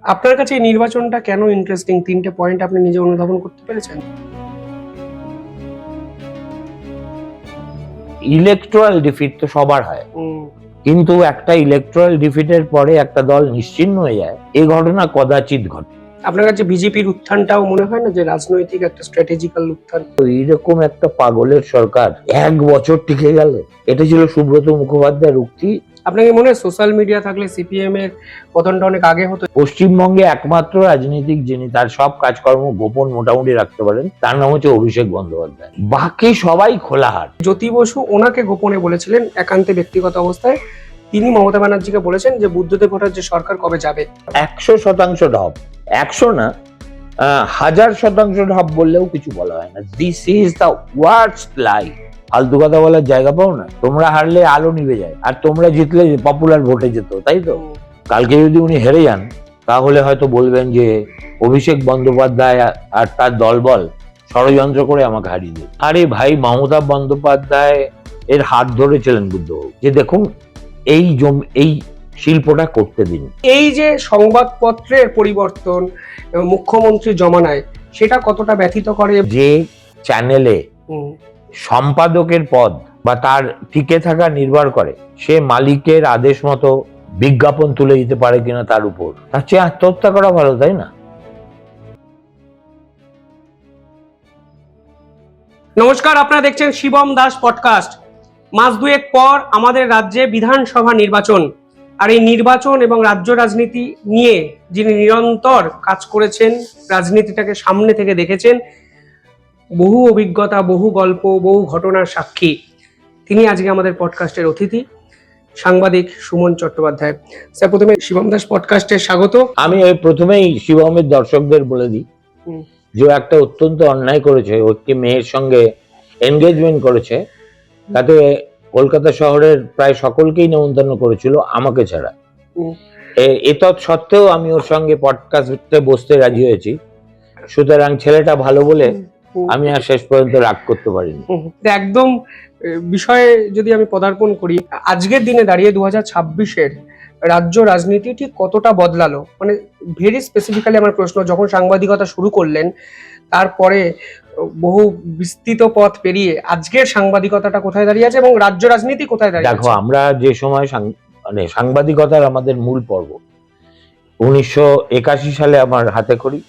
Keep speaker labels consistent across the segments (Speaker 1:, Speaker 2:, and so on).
Speaker 1: আপনার কাছে এই নির্বাচনটা কেন ইন্টারেস্টিং? তিনটে পয়েন্ট আপনি নিজে অনুধাবন করতে পেরেছেন?
Speaker 2: ইলেকট্রাল ডিফিট তো সবার হয়, কিন্তু একটা ইলেকট্রাল ডিফিটের পরে একটা দল নিশ্চিহ্ন হয়ে যায়, এই ঘটনা কদাচিৎ ঘটে।
Speaker 1: আপনার কাছে বিজেপির উত্থানটাও মনে হয় না যে রাজনৈতিক একটা স্ট্র্যাটেজিক্যাল উত্থান?
Speaker 2: এইরকম একটা পাগলের সরকার 1 বছর টিকে গেল, এটা ছিল সুব্রত মুখোপাধ্যায়ের উক্তি।
Speaker 1: আপনাকে মনে হয় সোশ্যাল মিডিয়া থাকলে সিপিএম এর পতনটা অনেক আগে হতো?
Speaker 2: পশ্চিমবঙ্গে একমাত্র রাজনীতিক যিনি তার সব কাজকর্ম গোপন মোটামুটি রাখতে পারেন, তার নাম হচ্ছে অভিষেক বন্দ্যোপাধ্যায়। বাকি সবাই খোলাহাট।
Speaker 1: জ্যোতি বসু ওনাকে গোপনে বলেছিলেন একান্তে ব্যক্তিগত অবস্থায়, তিনি মমতা ব্যানার্জিকে বলেছেন যে বুদ্ধদেব ভট্টাচার্যের সরকার কবে যাবে।
Speaker 2: 100% ঢপ, 100 না, 1000% ঢপ বললেও কিছু বলা হয় না। দিস ইজ দ্য ওয়ার্স্ট লাই। ফালতু কথা বলার জায়গা পাও না। তোমরা হারলে আলো নিভে যায়, আর তোমরা জিতলে পপুলার ভোটে যেত, তাই তো? কালকে যদি উনি হেরে যান, তাহলে হয়তো বলবেন যে অভিষেক বন্দ্যোপাধ্যায় আর তার দলবল ষড়যন্ত্র করে আমাকে হারিয়ে দিল। আরে ভাই, মমতা বন্দ্যোপাধ্যায় এর হাত ধরেছিলেন বুদ্ধবাবু, যে দেখুন এই শিল্পটা করতে দিন।
Speaker 1: এই যে সংবাদপত্রের পরিবর্তন মুখ্যমন্ত্রীর জমানায়, সেটা কতটা ব্যথিত করে?
Speaker 2: যে চ্যানেলে সম্পাদকের পদ বা তার টিকে থাকা নির্ভর করে সে মালিকের আদেশ মতো বিজ্ঞাপন তুলে দিতে পারে কিনা তার উপর, তার চেয়ে আত্মহত্যা করা ভালো, তাই না?
Speaker 1: নমস্কার, আপনারা দেখছেন শিবম দাস পডকাস্ট। মাস দুয়েক পর আমাদের রাজ্যে বিধানসভা নির্বাচন, আর এই নির্বাচন এবং রাজ্য রাজনীতি নিয়ে যিনি নিরন্তর কাজ করেছেন, রাজনীতিটাকে সামনে থেকে দেখেছেন, বহু অভিজ্ঞতা, বহু গল্প, বহু ঘটনার সাক্ষী, তিনি আজকে আমাদের পডকাস্টের অতিথি, সাংবাদিক সুমন চট্টোপাধ্যায়। স্যার, প্রথমে শিবম দাস পডকাস্টে স্বাগত।
Speaker 2: আমি প্রথমেই শিবমের দর্শকদের বলে দিই যে একটা অত্যন্ত অন্যায় করেছে, একটি মেয়ের সঙ্গে এনগেজমেন্ট করেছে, তাতে কলকাতা শহরের প্রায় সকলকেই নেমন্তন্ন করেছিল, আমাকে ছাড়া। এতৎ সত্ত্বেও আমি ওর সঙ্গে পডকাস্টে বসতে রাজি হয়েছি। সুতরাং ছেলেটা ভালো বলে আমি আর শেষ পর্যন্ত রাগ করতে পারিনি।
Speaker 1: একদম বিষয়ে যদি আমি পদার্পণ করি, আজকের দিনে দাঁড়িয়ে 2026-এর রাজ্য রাজনীতি ঠিক কতটা বদলালো? মানে ভেরি স্পেসিফিক্যালি আমার প্রশ্ন, যখন সাংবাদিকতা শুরু করলেন, তারপরে বহু বিস্তৃত পথ পেরিয়ে আজকের সাংবাদিকতাটা কোথায় দাঁড়িয়ে আছে এবং রাজ্য রাজনীতি কোথায় দাঁড়িয়ে আছে?
Speaker 2: দেখো, আমরা যে সময় মানে সাংবাদিকতার আমাদের মূল পর্ব 1981 সালে আমার হাতে খড়ি,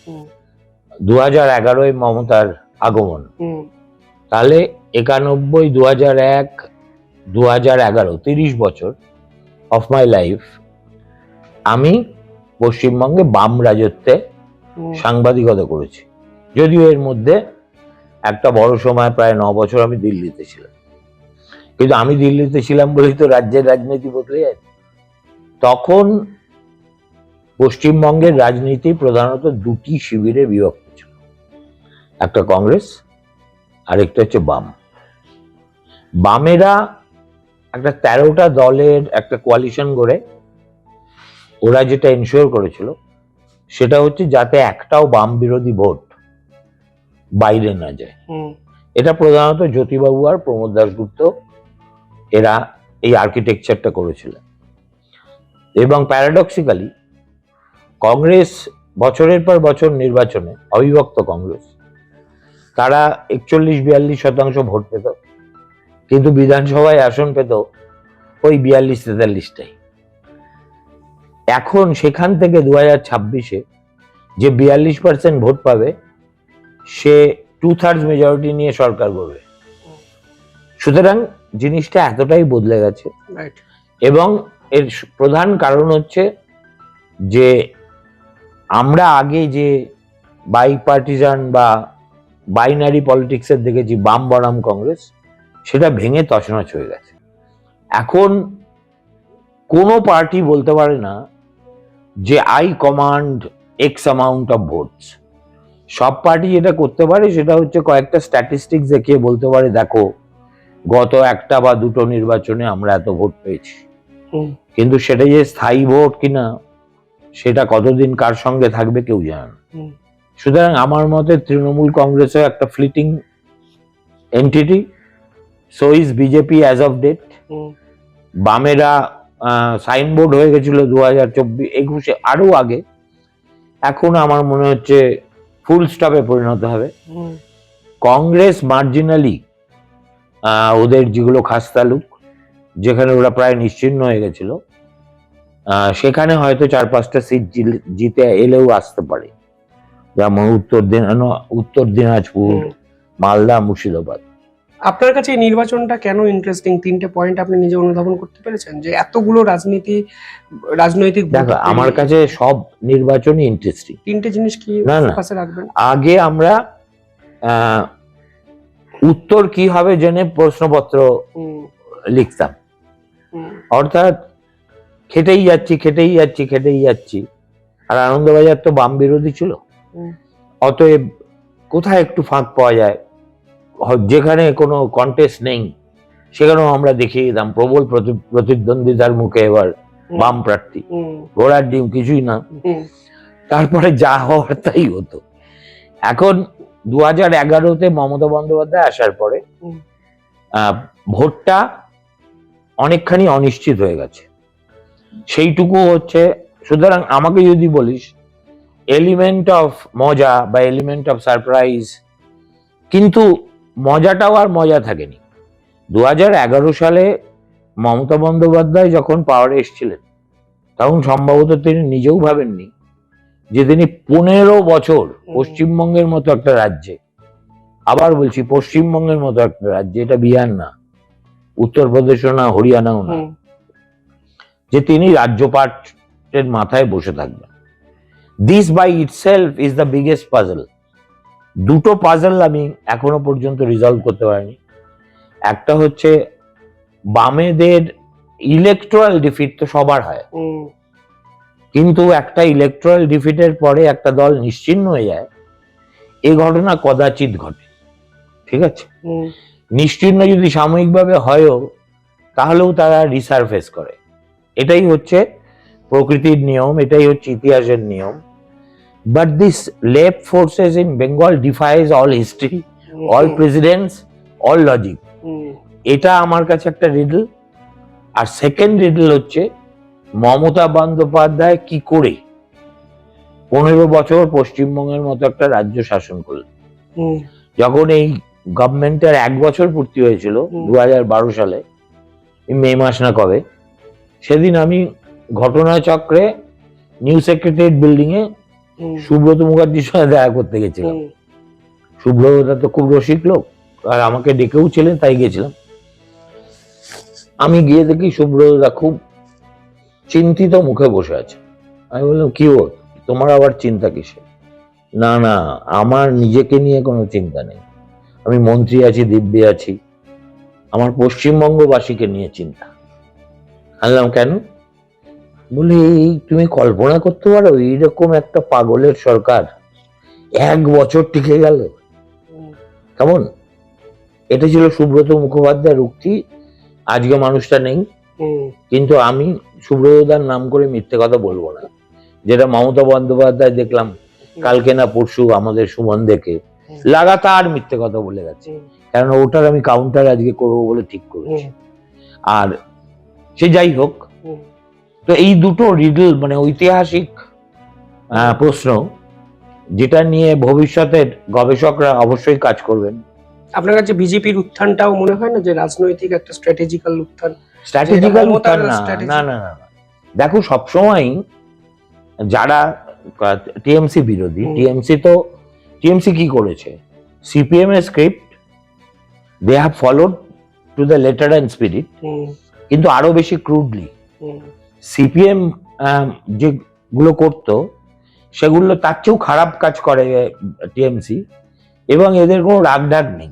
Speaker 2: 2011-এ মমতার আগমন, তাহলে 91, 2001, 2011, 30 বছর অফ মাই লাইফ আমি পশ্চিমবঙ্গে বাম রাজত্বে সাংবাদিকতা করেছি। যদিও এর মধ্যে একটা বড় সময় প্রায় 9 বছর আমি দিল্লিতে ছিলাম, কিন্তু আমি দিল্লিতে ছিলাম বলেই তো রাজ্যের রাজনীতি বদলে যায়। তখন পশ্চিমবঙ্গের রাজনীতি প্রধানত দুটি শিবিরে বিভক্ত ছিল, একটা কংগ্রেস, আরেকটা হচ্ছে বাম। বামেরা একটা 13টা দলের একটা কোয়ালিশন গড়ে ওরা যেটা এনশিওর করেছিল সেটা হচ্ছে যাতে একটাও বাম বিরোধী ভোট বাইরে না যায়। এটা প্রধানত জ্যোতিবাবু আর প্রমোদ দাশগুপ্ত এরা এই আর্কিটেকচারটা করেছিলেন। এবং প্যারাডক্সিক্যালি কংগ্রেস বছরের পর বছর নির্বাচনে, অবিভক্ত কংগ্রেস, তারা 41-42% ভোট পেত, কিন্তু বিধানসভায় আসন পেত ওই 42-43টাই। এখন সেখান থেকে 2026-এ যে 42% ভোট পাবে সে 2/3 মেজরিটি নিয়ে সরকার গড়বে। সুতরাং জিনিসটা এতটাই বদলে গেছে। এবং এর প্রধান কারণ হচ্ছে যে আমরা আগে যে বাইপার্টিজান বা বাইনারি পলিটিক্সের দেখেছি, বাম বনাম কংগ্রেস, সেটা ভেঙে তছনছ হয়ে গেছে। এখন কোনো পার্টি বলতে পারে না যে I command x amount of votes. সব পার্টি যেটা করতে পারে সেটা হচ্ছে কয়েকটা স্ট্যাটিস্টিক্স দেখিয়ে বলতে পারে, দেখো গত একটা বা দুটো নির্বাচনে আমরা এত ভোট পেয়েছি। কিন্তু সেটা যে স্থায়ী ভোট কিনা, সেটা কতদিন কার সঙ্গে থাকবে কেউ জানে না। সুতরাং আমার মতে তৃণমূল কংগ্রেসও একটা fleeting entity, so is BJP as of date. বামেরা সাইনবোর্ড হয়ে গেছিল 2024-21 আরো আগে, এখন আমার মনে হচ্ছে ফুল স্টপে পরিণত হবে।
Speaker 1: হুম,
Speaker 2: কংগ্রেস মার্জিনালি ওদের যেগুলো খাস তালুক, যেখানে ওরা প্রায় নিশ্চিহ্ন হয়ে গেছিল, সেখানে হয়তো 4-5টা সিট জিতে এলেও আসতে পারে, যেমন উত্তর দিনাজপুর,
Speaker 1: হুম।
Speaker 2: মালদা, মুর্শিদাবাদ।
Speaker 1: আপনার কাছে এই নির্বাচনটা কেন ইন্টারেস্টিং? 3টে পয়েন্ট আপনি নিজে অনুধাবন করতে পেরেছেন যে এতগুলো রাজনৈতিক ভোট
Speaker 2: দেখো, আমার
Speaker 1: পেরিয়ে
Speaker 2: কাছে সব নির্বাচনই ইন্টারেস্টিং।
Speaker 1: 3টে জিনিস কি
Speaker 2: না, না।
Speaker 1: ফোকাসে রাখবেন?
Speaker 2: আগে আমরা উত্তর কি হবে জেনে প্রশ্নপত্র
Speaker 1: হুম,
Speaker 2: লিখতাম,
Speaker 1: হুম,
Speaker 2: অর্থাৎ খেটেই যাচ্ছি। আর আনন্দবাজার তো বাম বিরোধী ছিল,
Speaker 1: হুম,
Speaker 2: অতএব কোথায় একটু ফাঁক পাওয়া যায়, যেখানে কোনো কন্টেস্ট নেই সেখানেও আমরা দেখিয়ে দিতাম প্রবল প্রতিদ্বন্দ্বিতার মুখে এবার
Speaker 1: হুম,
Speaker 2: বাম প্রার্থী,
Speaker 1: হুম,
Speaker 2: ঘোড়ার ডিম কিছুই না।
Speaker 1: হুম,
Speaker 2: তারপরে যা হওয়ার তাই হতো। এখন 2011-তে মমতা বন্দ্যোপাধ্যায় আসার পরে
Speaker 1: হুম,
Speaker 2: ভোটটা অনেকখানি অনিশ্চিত হয়ে গেছে, সেইটুকু হচ্ছে। সুতরাং আমাকে যদি বলিস এলিমেন্ট অফ মজা বা এলিমেন্ট অফ সারপ্রাইজ, কিন্তু মজাটাও আর মজা থাকেনি। 2011 সালে মমতা বন্দ্যোপাধ্যায় যখন পাওয়ারে এসেছিলেন, তখন সম্ভবত তিনি নিজেও ভাবেননি যে তিনি 15 বছর পশ্চিমবঙ্গের মতো একটা রাজ্যে, আবার বলছি পশ্চিমবঙ্গের মতো একটা রাজ্যে, এটা বিহার না, উত্তরপ্রদেশও না, হরিয়ানাও না,
Speaker 1: হুম,
Speaker 2: যে তিনি রাজ্যপাটের মাথায় বসে থাকবেন। This by itself is the biggest puzzle. দুটো পাজল আমি এখনো পর্যন্ত রিজলভ করতে পারিনি। একটা হচ্ছে বামেদের ইলেকট্রাল ডিফিট তো সবার হয়,
Speaker 1: হুম,
Speaker 2: কিন্তু একটা ইলেকট্রাল ডিফিটের পরে একটা দল নিশ্চিহ্ন হয়ে যায়, এই ঘটনা কদাচিৎ ঘটে। ঠিক আছে,
Speaker 1: হুম,
Speaker 2: নিশ্চিহ্ন যদি সাময়িকভাবে হয়ও, তাহলেও তারা রিসার্ফেস করে। এটাই হচ্ছে প্রকৃতির নিয়ম, এটাই হচ্ছে ইতিহাসের নিয়ম। But this left forces in Bengal defies all history, all presidents, all logic.
Speaker 1: Hmm,
Speaker 2: এটা আমার কাছে একটা রিডল। আর সেকেন্ড রিডল হচ্ছে মমতা বন্দ্যোপাধ্যায় কি করে 15 বছর পশ্চিমবঙ্গের মতো একটা রাজ্য শাসন করলেন।
Speaker 1: হুম,
Speaker 2: যখন এই গভর্নমেন্টের 1 বছর পূর্তি হয়েছিল 2012 সালে, মে মাস না কবে, সেদিন আমি ঘটনাচক্রে নিউ সেক্রেটারিয়েট বিল্ডিং এ
Speaker 1: হুম,
Speaker 2: সুব্রত মুখার্জির সঙ্গে দেখা করতে গেছিলাম।
Speaker 1: হুম,
Speaker 2: সুব্রতদা তো খুব রসিক লোক, আর আমাকে ডেকেও ছিলেন, তাই গেছিলাম। আমি গিয়ে দেখি সুব্রতদা খুব চিন্তিত মুখে বসে আছে। আমি বললাম, কি ও, তোমার আবার চিন্তা কিসে? না না, আমার নিজেকে নিয়ে কোনো চিন্তা নেই, আমি মন্ত্রী আছি, দিব্যি আছি, আমার পশ্চিমবঙ্গবাসীকে নিয়ে চিন্তা। বললাম, কেন? বলি, তুমি কল্পনা করতে পারো এইরকম একটা পাগলের সরকার 1 বছর টিকে গেল, কেমন? এটা ছিল সুব্রত মুখোপাধ্যায়ের উক্তি। আজকে মানুষটা নেই,
Speaker 1: হুম,
Speaker 2: কিন্তু আমি সুব্রতদার নাম করে মিথ্যে কথা বলবো না, যেটা মমতা বন্দ্যোপাধ্যায় দেখলাম কালকে না পরশু আমাদের সুমন দেখে লাগাতার মিথ্যে কথা বলে গেছে। কারণ ওটার আমি কাউন্টার আজকে করবো বলে ঠিক করেছি। আর সে যাই হোক, তো এই দুটো রিডল মানে ঐতিহাসিক প্রশ্ন, যেটা নিয়ে ভবিষ্যতের গবেষকরা অবশ্যই কাজ করবেন।
Speaker 1: আপনার কাছে বিজেপির উত্থানটাও মনে হয় না যে রাজনৈতিক একটা স্ট্র্যাটেজিক্যাল উত্থান?
Speaker 2: স্ট্র্যাটেজিক্যাল
Speaker 1: মমতার
Speaker 2: উত্থান না,
Speaker 1: strategy?
Speaker 2: না না না না। দেখো, সবসময় যারা টিএমসি বিরোধী, টিএমসি কি করেছে? সিপিএম এর script they have followed to the letter and spirit, কিন্তু আরো বেশি ক্রুডলি। সিপিএম যেগুলো করতো সেগুলো তার চেয়েও খারাপ কাজ করে টিএমসি, এবং এদের কোনো রাগঢাক নেই।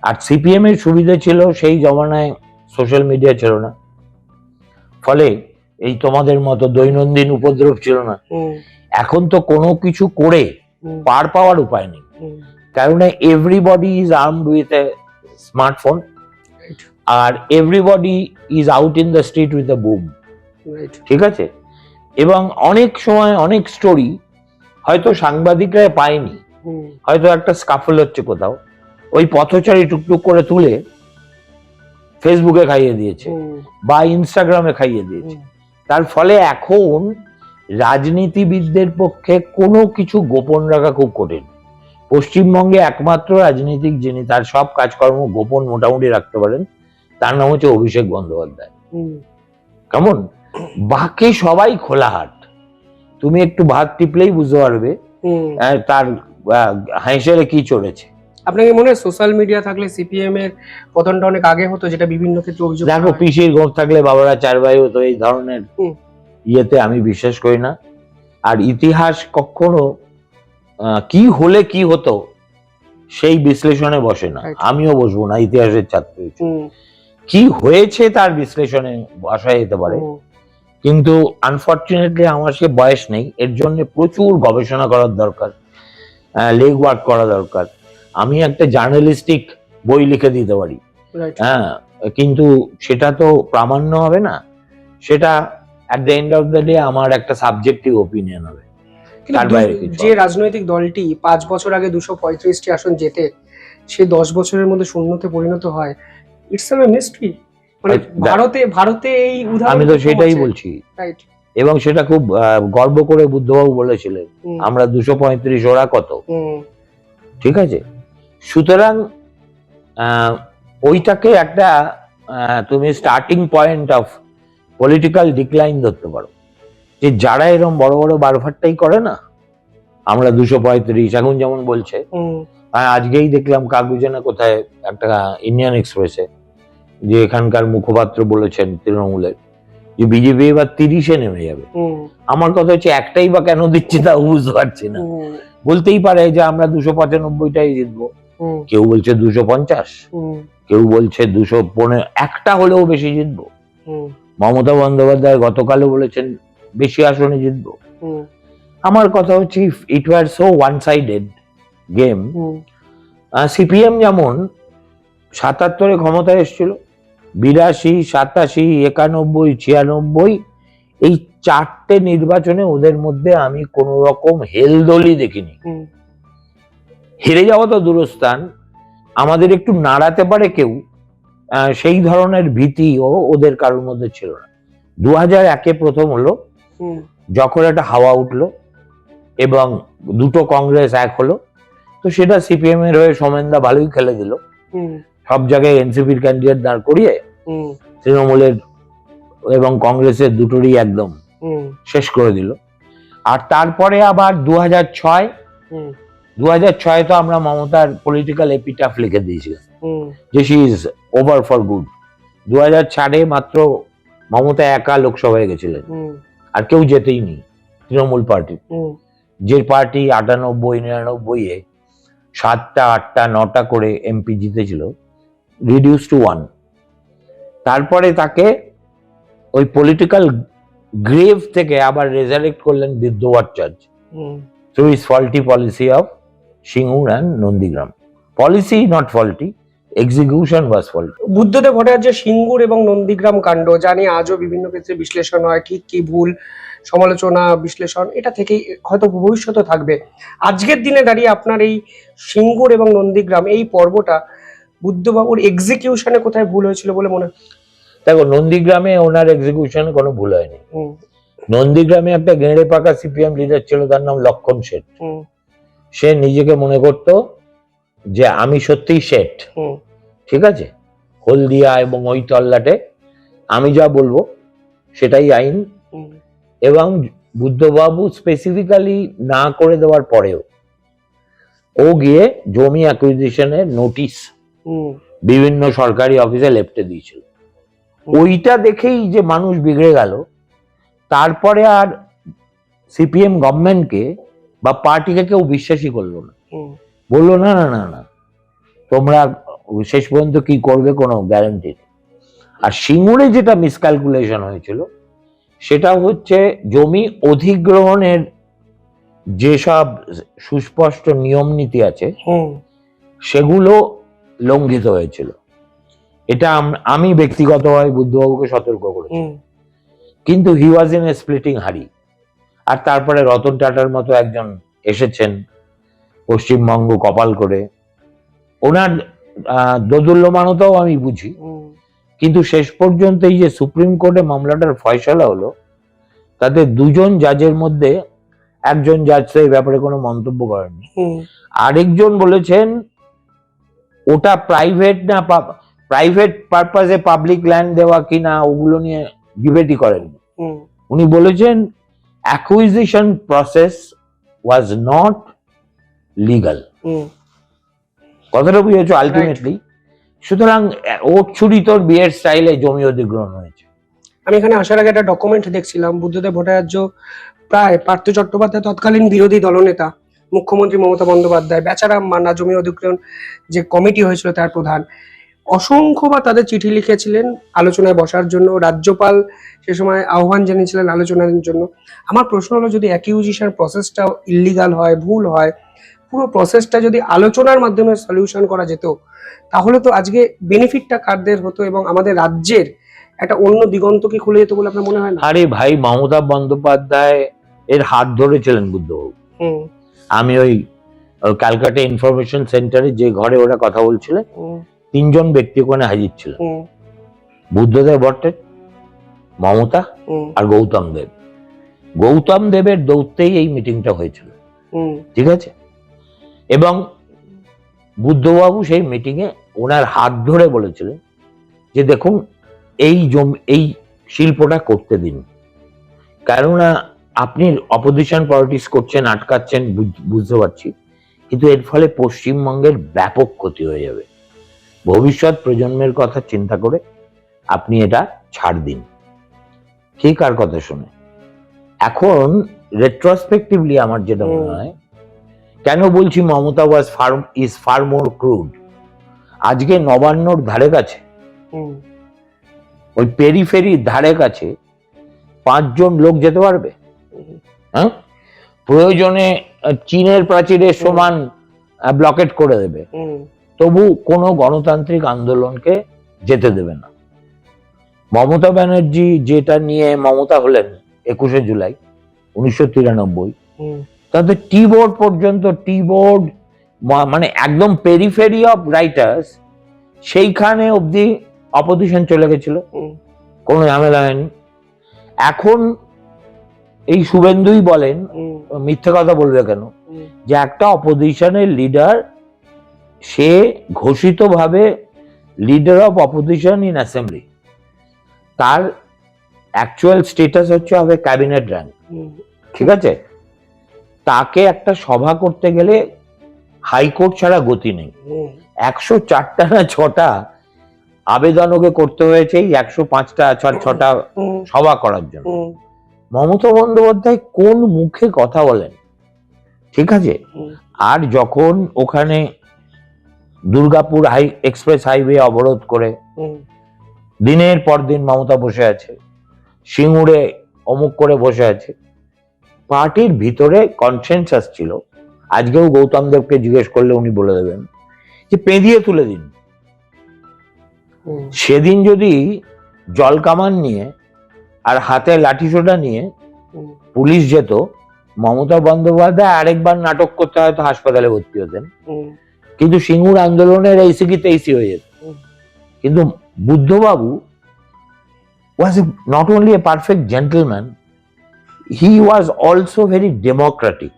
Speaker 2: আর সিপিএম এর সুবিধা ছিল সেই জমানায় সোশ্যাল মিডিয়া ছিল না, ফলে এই তোমাদের মতো দৈনন্দিন উপদ্রব ছিল না। এখন তো কোনো কিছু করে পার পাওয়ার উপায় নেই, কারণ everybody is armed with a smartphone, আর everybody is out in the street with a boom. ঠিক আছে, এবং অনেক সময় অনেক স্টোরি হয়তো সাংবাদিকরা পায়নি, হয়তো একটা স্কাফল হচ্ছে কোথাও, ওই পথচারী টুকটুক করে তুলে ফেসবুকে খাইয়ে দিয়েছে বা ইনস্টাগ্রামে খাইয়ে দিয়েছে। তার ফলে এখন রাজনীতিবিদদের পক্ষে কোনো কিছু গোপন রাখা খুব কঠিন। পশ্চিমবঙ্গে একমাত্র রাজনীতিক যিনি তার সব কাজকর্ম গোপন মোটামুটি রাখতে পারেন তার নাম হচ্ছে অভিষেক বন্দ্যোপাধ্যায়। কেমন? বাকি সবাই খোলাহাট, তুমি একটু ভাত টিপলেই বুঝতে পারবে তার হাঁসের কি চড়েছে।
Speaker 1: আপনাকে মনে হয় সোশ্যাল মিডিয়া থাকলে সিপিএম এর পতনটা অনেক আগে হতো, যেটা বিভিন্ন ক্ষেত্রে অভিযোগ
Speaker 2: দেখো, পিসির গোঁফ থাকলে বাবারা চার ভাই হতো, এই ধরনের ইয়েতে আমি বিশ্বাস করি না। আর ইতিহাস কখনো কি হলে কি হতো সেই বিশ্লেষণে বসে না, আমিও বসবো না ইতিহাসের ছাত্র। কি হয়েছে তার বিশ্লেষণে বসা যেতে পারে, কিন্তু আনফর্চুনেটলি আমার সে বয়স নেই, এর জন্য প্রচুর গবেষণা করার দরকার, লেগ ওয়ার্ক করা দরকার। আমি একটা জার্নালিস্টিক বই লিখে দিতে পারি, হ্যাঁ, কিন্তু সেটা তো প্রামাণ্য হবে না, সেটা at the end of the day আমার একটা সাবজেক্টিভ ওপিনিয়ন হবে।
Speaker 1: যে রাজনৈতিক দলটি 5 বছর আগে 235টি আসন জেতে সে 10 বছরের মধ্যে শূন্যতে পরিণত হয়, ইটস আ মিস্ট্রি। মানে ভারতে এই উদাহরণ
Speaker 2: আমি তো সেটাই বলছি, এবং সেটা খুব গর্ব করে বুদ্ধবাবু বলেছিলেন আমরা 235, ওরা কত, ঠিক আছে? সুতরাং ওইটাকে একটা তুমি starting point of political decline ধরতে পারো, যে যারা এরকম বড় বড় বারফারটাই করে না, আমরা 235 এখন যেমন বলছে, আজকেই দেখলাম কাগজে না কোথায় একটা ইন্ডিয়ান এক্সপ্রেসে যে এখানকার মুখপাত্র বলেছেন তৃণমূলের যে বিজেপি এবার 30-এ নেমে যাবে। আমার কথা হচ্ছে একটাই বা কেন দিচ্ছে তা বুঝতে পারছি না। বলতেই পারে যে আমরা 295টাই জিতবো, কেউ বলছে 250, কেউ বলছে 215, একটা হলেও বেশি জিতবো। মমতা বন্দ্যোপাধ্যায় গতকালও বলেছেন বেশি আসনে জিতবো। আমার কথা হচ্ছে it was so one sided game. CPM যেমন 77-এ ক্ষমতায় এসেছিল, 82, 87, 91, 96, এই 4টে নির্বাচনে ওদের মধ্যে আমি কোন রকম হেলদোলই দেখিনি। হেরে যাওয়া তো দূরস্থান, আমাদের একটু নাড়াতে পারে কেউ সেই ধরনের ভীতিও ওদের কারোর মধ্যে ছিল না। 2001-এ প্রথম হলো যখন একটা হাওয়া উঠলো এবং দুটো কংগ্রেস এক হলো, তো সেটা সিপিএম এর হয়ে সোমেনদা ভালোই খেলে দিল, সব জায়গায় এনসিপির ক্যান্ডিডেট দাঁড় করিয়ে তৃণমূলের এবং কংগ্রেসের দুটোরই একদম শেষ করে দিল। আর তারপরে আবার 2006 তো আমরা মমতার পলিটিক্যাল এপিটাফ লিখে দিয়েছিলাম যে she is over for good. 2004-এ মাত্র মমতা একা লোকসভায় গেছিলেন, আর কেউ যেতেই নি তৃণমূল পার্টি, যে পার্টি 98-99-এ 7টা 8টা 9টা করে এমপি জিতেছিল, রিডিউস টু 1। তারপরে তাকে ওই পলিটিক্যাল গ্রেভ থেকে আবার রেজারেক্ট করলেন বৃদ্ধ Bhattacharya through his faulty policy of Singur and Nandigram. Policy not faulty, execution was faulty.
Speaker 1: Buddhadeb ভট্টাচার্যের সিঙ্গুর এবং নন্দীগ্রাম কাণ্ড জানি আজও বিভিন্ন ক্ষেত্রে বিশ্লেষণ হয়, ঠিক কি ভুল, সমালোচনা, বিশ্লেষণ, এটা থেকেই হয়তো ভবিষ্যতে থাকবে। আজকের দিনে দাঁড়িয়ে আপনার এই সিঙ্গুর এবং নন্দীগ্রাম এই পর্বটা বুদ্ধবাবুর এক্সিকিউশনে কোথায় ভুল হয়েছিল বলে মনে হয়?
Speaker 2: দেখো, নন্দীগ্রামে ওনার এক্সিকিউশনে কোনো ভুল হয়নি। নন্দীগ্রামে একটা গেঁড়ে পাকা সিপিএম লিডার ছিল, তার নাম লক্ষণ শেঠ। সে নিজেকে মনে করত যে আমি সত্যিই শেঠ, ঠিক আছে, হলদিয়া এবং ওই তল্লাটে আমি যা বলবো সেটাই আইন। এবং বুদ্ধবাবু স্পেসিফিক্যালি না করে দেওয়ার পরেও ও গিয়ে জমি অ্যাকুইজিশনের নোটিশ বিভিন্ন সরকারি অফিসে লেপটে দিয়েছিল। ওইটা দেখেই যে মানুষ বিগড়ে গেল, তারপরে আর সিপিএম গভর্নমেন্টকে বা পার্টিকে কেউ বিশ্বাসই করলো না, বললো না না না না তোমরা শেষ পর্যন্ত কি করবে কোনো গ্যারান্টি নেই। আর সিঙ্গুরে যেটা মিসক্যালকুলেশন হয়েছিল সেটা হচ্ছে জমি অধিগ্রহণের যেসব সুস্পষ্ট নিয়ম নীতি আছে সেগুলো লঙ্ঘিত হয়েছিল। এটা আমি ব্যক্তিগতভাবে বুদ্ধবাবুকে সতর্ক করেছি, কিন্তু হি ওয়াজ ইন এ স্প্লিটিং হারি। আর তারপরে রতন টাটার মতো একজন এসেছেন পশ্চিমবঙ্গ কপাল করে, ওনার দোদুল্যমানতাও আমি বুঝি, কিন্তু শেষ পর্যন্ত এই যে সুপ্রিম কোর্টে মামলাটার ফয়সালা হলো, তাতে দুজন জাজের মধ্যে একজন জাজ তো এই ব্যাপারে কোনো মন্তব্য করেননি, আরেকজন বলেছেন ওটা প্রাইভেট না প্রাইভেট পারপাজে পাবলিক ল্যান্ড দেওয়া কিনা ওগুলো নিয়ে ডিবেটই করেননি। উনি বলেছেন acquisition process was not legal. কথাটা বুঝেছো আলটিমেটলি? সুতরাং ওর ছুরি তোর বিয়ের স্টাইলে জমি অধিগ্রহণ হয়েছে।
Speaker 1: আমি এখানে আসার আগে একটা ডকুমেন্ট দেখছিলাম, বুদ্ধদেব ভট্টাচার্য প্রায় পার্থ চট্টোপাধ্যায় তৎকালীন বিরোধী দলনেতা, মুখ্যমন্ত্রী মমতা বন্দ্যোপাধ্যায়, বেচারাম মান্না জমি অধিগ্রহণ যে কমিটি হয়েছিল তার প্রধান, অসংখ্যবার তাদের চিঠি লিখেছিলেন আলোচনায় বসার জন্য। রাজ্যপাল সে সময় আহ্বান জানিয়েছিলেন আলোচনার জন্য। আমার প্রশ্ন হলো, যদি অ্যাকিউজিশন প্রসেসটা ইল্লিগাল হয়, ভুল হয়, পুরো প্রসেসটা যদি আলোচনার মাধ্যমে সলিউশন করা যেত, তাহলে তো আজকে বেনিফিটটা কারদের হতো এবং আমাদের রাজ্যের একটা অন্য দিগন্ত কি খুলে যেত বলে আপনার মনে হয় না?
Speaker 2: আরে ভাই, মমতা বন্দ্যোপাধ্যায় এর হাত ধরেছিলেন বুদ্ধবাবু। আমি ওই ক্যালকাটা ইনফরমেশন সেন্টারে যে ঘরে ওরা কথা বলছিলেন, তিনজন ব্যক্তি ওখানে হাজির ছিলেন, বুদ্ধদেব ভট্টাচার্য, মমতা আর গৌতম দেব। গৌতম দেবের দৌত্যেই এই মিটিংটা হয়েছিল, ঠিক আছে? এবং বুদ্ধবাবু সেই মিটিং এ ওনার হাত ধরে বলেছিলেন যে দেখুন এই শিল্পটা করতে দিন, কেননা আপনি অপোজিশন পলিটিক্স করছেন, আটকাচ্ছেন, বুঝতে পারছি, কিন্তু এর ফলে পশ্চিমবঙ্গের ব্যাপক ক্ষতি হয়ে যাবে। ভবিষ্যৎ প্রজন্মের কথা চিন্তা করে আপনি এটা ছাড় দিন। কে কার কথা শুনে? এখন রেট্রোস্পেক্টিভলি আমার যেটা মনে হয়, কেন বলছি Mamata is far more crude, আজকে নবান্নর ধারে কাছে, ওই পেরিফেরির ধারে কাছে 5 জন লোক যেতে পারবে? হ্যাঁ, প্রয়োজনে চীনের প্রাচীরের সমান ব্লকেট করে দেবে, তবু কোনো গণতান্ত্রিক আন্দোলনকে যেতে দেবে না। মমতা ব্যানার্জি যেটা নিয়ে মমতা হলেন 21শে জুলাই 1993, তাতে টি বোর্ড পর্যন্ত, টি বোর্ড মানে একদম পেরিফেরি অফ রাইটার্স, সেইখানে অব্দি অপোজিশন চলে গেছিল, কোনো ঝামেলা হয়নি। এখন এই শুভেন্দুই বলেন, মিথ্যে কথা বলবে কেন, যে একটা অপোজিশনের লিডার, সে ঘোষিতভাবে leader of opposition in assembly, তার অ্যাকচুয়াল স্টেটাস হচ্ছে হবে ক্যাবিনেট র্যাঙ্ক, ঠিক আছে? তাকে একটা সভা করতে গেলে হাইকোর্ট ছাড়া গতি নেই। 104টা না 6টা আবেদন ওকে করতে হয়েছে 105টা 6টা সভা করার জন্য। মমতা বন্দ্যোপাধ্যায় কোন মুখে কথা বলেন, ঠিক আছে? আর যখন ওখানে দুর্গাপুর এক্সপ্রেস হাইওয়ে অবরোধ করে দিনের পর দিন মমতা বসে আছে, সিঙ্গুরে অমুক করে বসে আছে, পার্টির ভিতরে কনসেনসাস ছিল, আজকেও গৌতম দেবকে জিজ্ঞেস করলে উনি বলে দেবেন যে পেঁদিয়ে তুলে দিন। সেদিন যদি জল কামান নিয়ে আর হাতে লাঠি সোটা নিয়ে পুলিশ যেত, মমতা বন্দ্যোপাধ্যায় আরেকবার নাটক করতে হয়তো হাসপাতালে ভর্তি হতেন, কিন্তু সিঙ্গুর আন্দোলনের এইসি কি তেইসি হয়ে যেত। কিন্তু বুদ্ধবাবু was not only a perfect gentleman, he was also very democratic.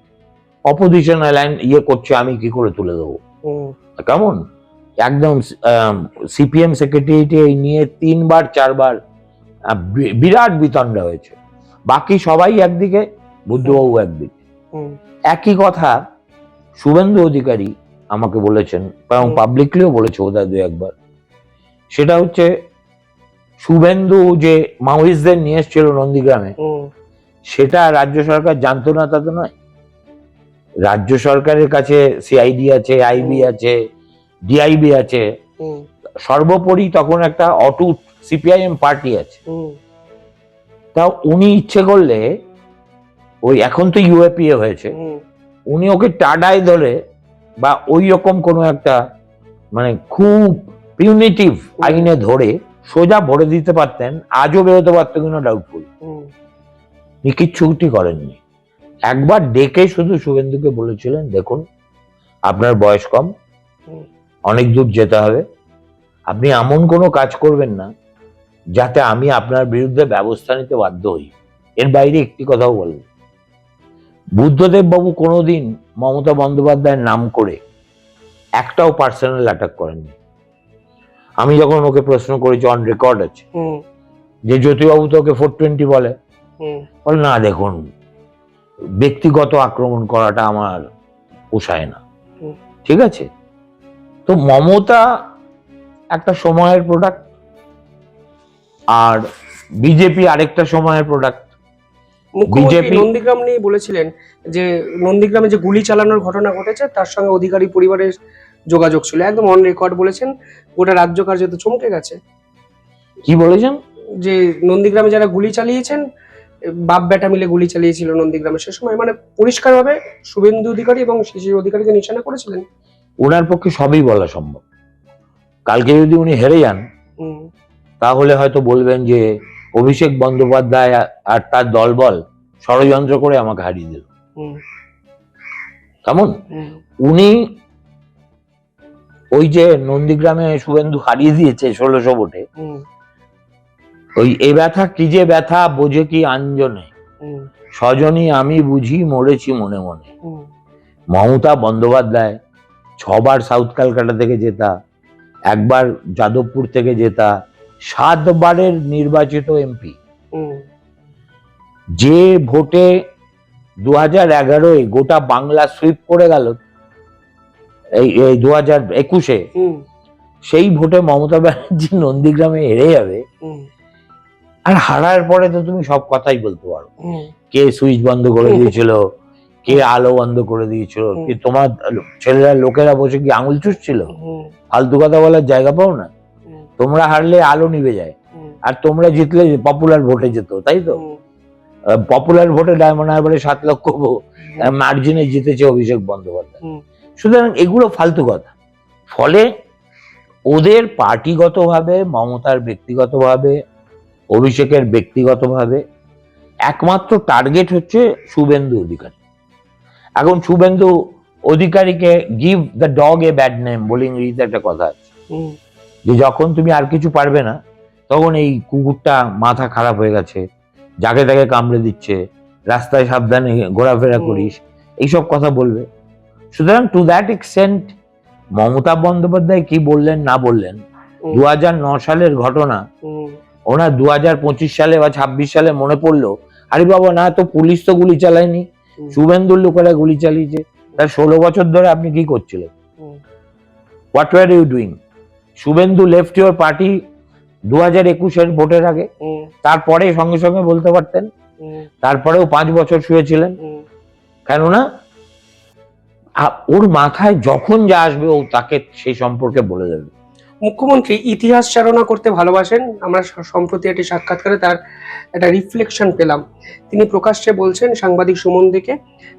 Speaker 2: Opposition align করছে, আমি কি করে তুলে দেবো, কেমন একদম সিপিএম সেক্রেটারিয়েটে এই নিয়ে 3বার 4বার বিরাট বিতণ্ডা হয়েছে। বাকি সবাই একদিকে, বুদ্ধবাবু একদিকে। একই কথা শুভেন্দু অধিকারী আমাকে বলেছেন এবং পাবলিকলিও বলেছে ওদের 2-1বার, সেটা হচ্ছে শুভেন্দু যে মাওয়িস্টদের নিয়ে এসেছিল নন্দীগ্রামে, সেটা রাজ্য সরকার জানতো না তা তো নয়। রাজ্য সরকারের কাছে সিআইডি আছে, আইবি আছে, ডিআইবি আছে, সর্বোপরি তখন একটা অটুট সিপিআইএম পার্টি আছে। তা উনি ইচ্ছে করলে, ওই এখন তো ইউএপিএ হয়েছে, উনি ওকে টাডায় ধরে বা ওই রকম কোনো একটা মানে খুব পিউনিটিভ আইনে ধরে সোজা ভরে দিতে পারতেন, আজও বেরোতে পারতো কিনা ডাউটফুল। উনি কিচ্ছুটি করেননি। একবার ডেকে শুধু শুভেন্দুকে বলেছিলেন, দেখুন আপনার বয়স কম, অনেক দূর যেতে হবে, আপনি এমন কোনো কাজ করবেন না যাতে আমি আপনার বিরুদ্ধে ব্যবস্থা নিতে বাধ্য হই, এর বাইরে একটি কথাও বলেন। বুদ্ধদেব বাবু কোনোদিন মমতা বন্দ্যোপাধ্যায়ের নাম করে একটাও পার্সোনাল অ্যাটাক করেননি। আমি যখন ওকে প্রশ্ন করেছি, অন রেকর্ড আছে, যে জ্যোতিবাবু তো ওকে 420 বলে, বলে না দেখুন ব্যক্তিগত আক্রমণ করাটা আমার পোষায় না। ঠিক আছে, তো মমতা একটা সময়ের প্রোডাক্ট আর বিজেপি আরেকটা সময়ের প্রোডাক্ট।
Speaker 1: মুখ্যমন্ত্রী নন্দীগ্রাম নিয়ে বলেছিলেন যে নন্দীগ্রামে যে গুলি চালানোর ঘটনা ঘটেছে তার সঙ্গে অধিকারী পরিবারের যোগাযোগ ছিল, একদম অন রেকর্ড বলেছেন। গোটা রাজ্য কার্যত চমকে গেছে।
Speaker 2: কি বলেছেন?
Speaker 1: যে নন্দীগ্রামে যারা গুলি চালিয়েছেন, বাপ বেটা মিলে গুলি চালিয়েছিল নন্দীগ্রামে, সে সময় মানে পরিষ্কারভাবে শুভেন্দু অধিকারী এবং শিশির অধিকারীকে নিশানা করেছিলেন।
Speaker 2: ওনার পক্ষে সবই বলা সম্ভব। কালকে যদি উনি হেরে যান তাহলে হয়তো বলবেন যে অভিষেক বন্দ্যোপাধ্যায় আর তার দলবল ষড়যন্ত্র করে আমাকে হারিয়ে দিল। কেমন উনি ওই যে নন্দীগ্রামে শুভেন্দু হারিয়ে দিয়েছে 1600 ভোটে, ওই এ ব্যথা কি যে ব্যথা বোঝে কি আঞ্জনে, স্বজনই আমি বুঝি মরেছি মনে মনে। মমতা বন্দ্যোপাধ্যায় 6 বার সাউথ ক্যালকাটা থেকে জেতা, একবার যাদবপুর থেকে জেতা, 7 বারের নির্বাচিত এমপি, যে ভোটে 2011-এ গোটা বাংলা সুইপ করে গেল, এই 2021-এ সেই ভোটে মমতা ব্যানার্জি নন্দীগ্রামে হেরে যাবে। আর হারার পরে তো তুমি সব কথাই বলতে পারো, কে সুইচ বন্ধ করে দিয়েছিল, কে আলো বন্ধ করে দিয়েছিল, কি তোমার ছেলেরা লোকেরা বসে কি আঙুল চুষছিল। ফালতু কথা বলার জায়গা পাও না। তোমরা হারলে আলো নিভে যায়, আর তোমরা জিতলে পপুলার ভোটে যেত, তাই তো? পপুলার ভোটে ডায়মন্ড হারবারে 7 লক্ষ মার্জিনে জিতেছে অভিষেক বন্দ্যোপাধ্যায়। সুতরাং এগুলো ফালতু কথা। ফলে ওদের পার্টিগতভাবে, মমতার ব্যক্তিগতভাবে, অভিষেকের ব্যক্তিগতভাবে একমাত্র টার্গেট হচ্ছে শুভেন্দু অধিকারী। এখন শুভেন্দু অধিকারীকে give the dog a bad name বলে ইংরেজিতে একটা কথা আছে, যে যখন তুমি আর কিছু পারবে না তখন এই কুকুরটা মাথা খারাপ হয়ে গেছে, যাকে তাকে কামড়ে দিচ্ছে, রাস্তায় সাবধানে ঘোরাফেরা করিস, এইসব কথা বলবে। সুতরাং to that extent Mamata Bandyopadhyay কি বললেন না বললেন, 2009 সালের ঘটনা ওনার 2025 সালে বা 26 সালে মনে পড়লো, আরে বাবা না তো পুলিশ তো গুলি চালায়নি, শুভেন্দুর লোকেরা গুলি চালিয়েছে। তার 16 বছর ধরে আপনি কি করছিলেন? What were you doing? Suvendu left your party 2021-এর ভোটের আগে, তারপরে সঙ্গে সঙ্গে বলতে পারতেন। তারপরেও 5 বছর শুয়েছিলেন, কেননা ওর মাথায় যখন যা আসবে ও তাকে সেই সম্পর্কে বলে দেবে।
Speaker 1: মুখ্যমন্ত্রী ইতিহাস চালনা করতে ভালোবাসেন। আমরা সম্প্রতি একটি সাক্ষাৎকারে তার একটা রিফ্লেকশন পেলাম। তিনি প্রকাশ্যে বলছেন সাংবাদিক সুমনদিকে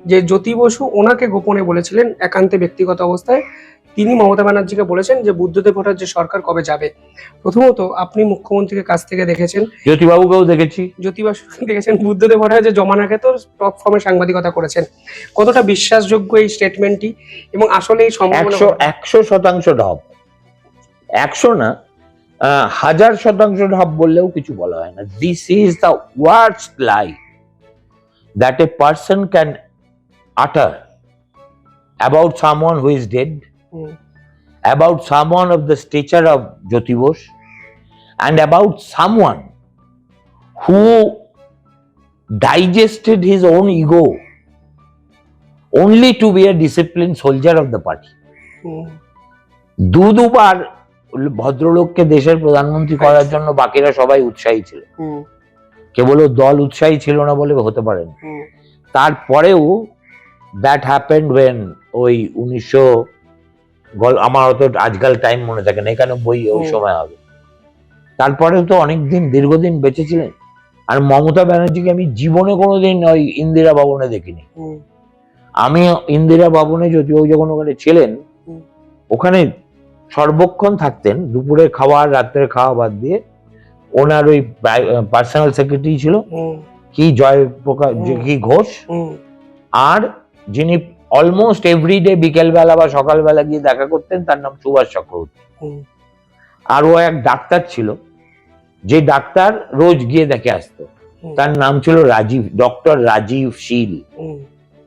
Speaker 1: যে জ্যোতি বসু ওনাকে গোপনে বলেছিলেন একান্তে ব্যক্তিগত অবস্থায়, তিনি মমতা ব্যানার্জিকে বলেছেন যে বুদ্ধদেব ভট্টাচার্যের সরকার কবে যাবে। প্রথমত আপনি মুখ্যমন্ত্রীকে কাছ থেকে দেখেছেন,
Speaker 2: জ্যোতিবাবুকেও দেখেছি,
Speaker 1: জ্যোতিবাসুকে দেখেছেন, বুদ্ধদেব ভট্টাচার্য জমানাকে তো টপ ফর্মে সাংবাদিকতা করেছেন। কতটা বিশ্বাসযোগ্য এই স্টেটমেন্টটি এবং আসলে এই সম্ভাবনা?
Speaker 2: 100% ঢপ, 100 না 1000% ঢপ বললেও কিছু বলা হয় না। This is the worst lie that a person can utter about someone who is dead, about someone of the stature of Jyoti Bose, and about someone who digested his own ego only to be a disciplined soldier of the party. দুবার ভদ্রলোককে দেশের প্রধানমন্ত্রী করার জন্য বাকিরা সবাই উৎসাহী ছিল, কেবল দল উৎসাহী ছিল না বলে হতে পারে না। তারপরেও দ্যাট হ্যাপেন্ড ওয়েন ওই 1900, আমার অত আজকাল টাইম মনে থাকে না, 91 ওই সময় হবে। তারপরেও তো অনেকদিন দীর্ঘদিন বেঁচে ছিলেন। আর মমতা ব্যানার্জিকে আমি জীবনে কোনোদিন ওই ইন্দিরা ভবনে দেখিনি। আমি ইন্দিরা ভবনে যদিও যখন ওখানে ছিলেন, ওখানে সর্বক্ষণ থাকতেন, দুপুরে খাওয়া রাত্রের খাওয়া বাদ দিয়ে। ওনার ওই পার্সোনাল সেক্রেটারি ছিল কি জয়প্রকাশ কি ঘোষ, আর যিনি অলমোস্ট এভরিডে বিকেলবেলা বা সকালবেলা গিয়ে দেখা করতেন তার নাম সুভাষ চক্রবর্তী। আর ও এক ডাক্তার ছিল, যে ডাক্তার রোজ গিয়ে দেখে আসতো। তার নাম ছিল রাজীব, ডক্টর রাজীব শীল।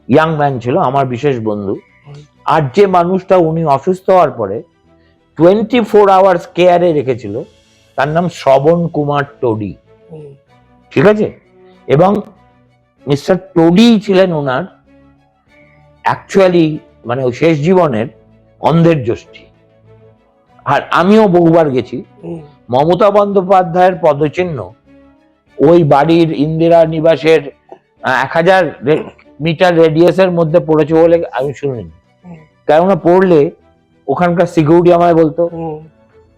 Speaker 2: ইয়াং ম্যান ছিল, আমার বিশেষ বন্ধু। আর যে মানুষটা উনি অসুস্থ হওয়ার পরে 24 আওয়ার্স কেয়ারে রেখেছিল, তার নাম শ্রবণ কুমার টোডি। ঠিক আছে? এবং মিস্টার টোডি ছিলেন ওনার অ্যাকচুয়ালি মানে ওই শেষ জীবনের অন্ধের যষ্টি। আর আমিও বহুবার গেছি। মমতা বন্দ্যোপাধ্যায়ের পদচিহ্ন ওই বাড়ির ইন্দিরা নিবাসের 1000 মিটার রেডিয়াসের মধ্যে পড়েছে বলে আমি শুনিনি। কেননা পড়লে ওখানকার সিকিউরিটি আমায় বলতো,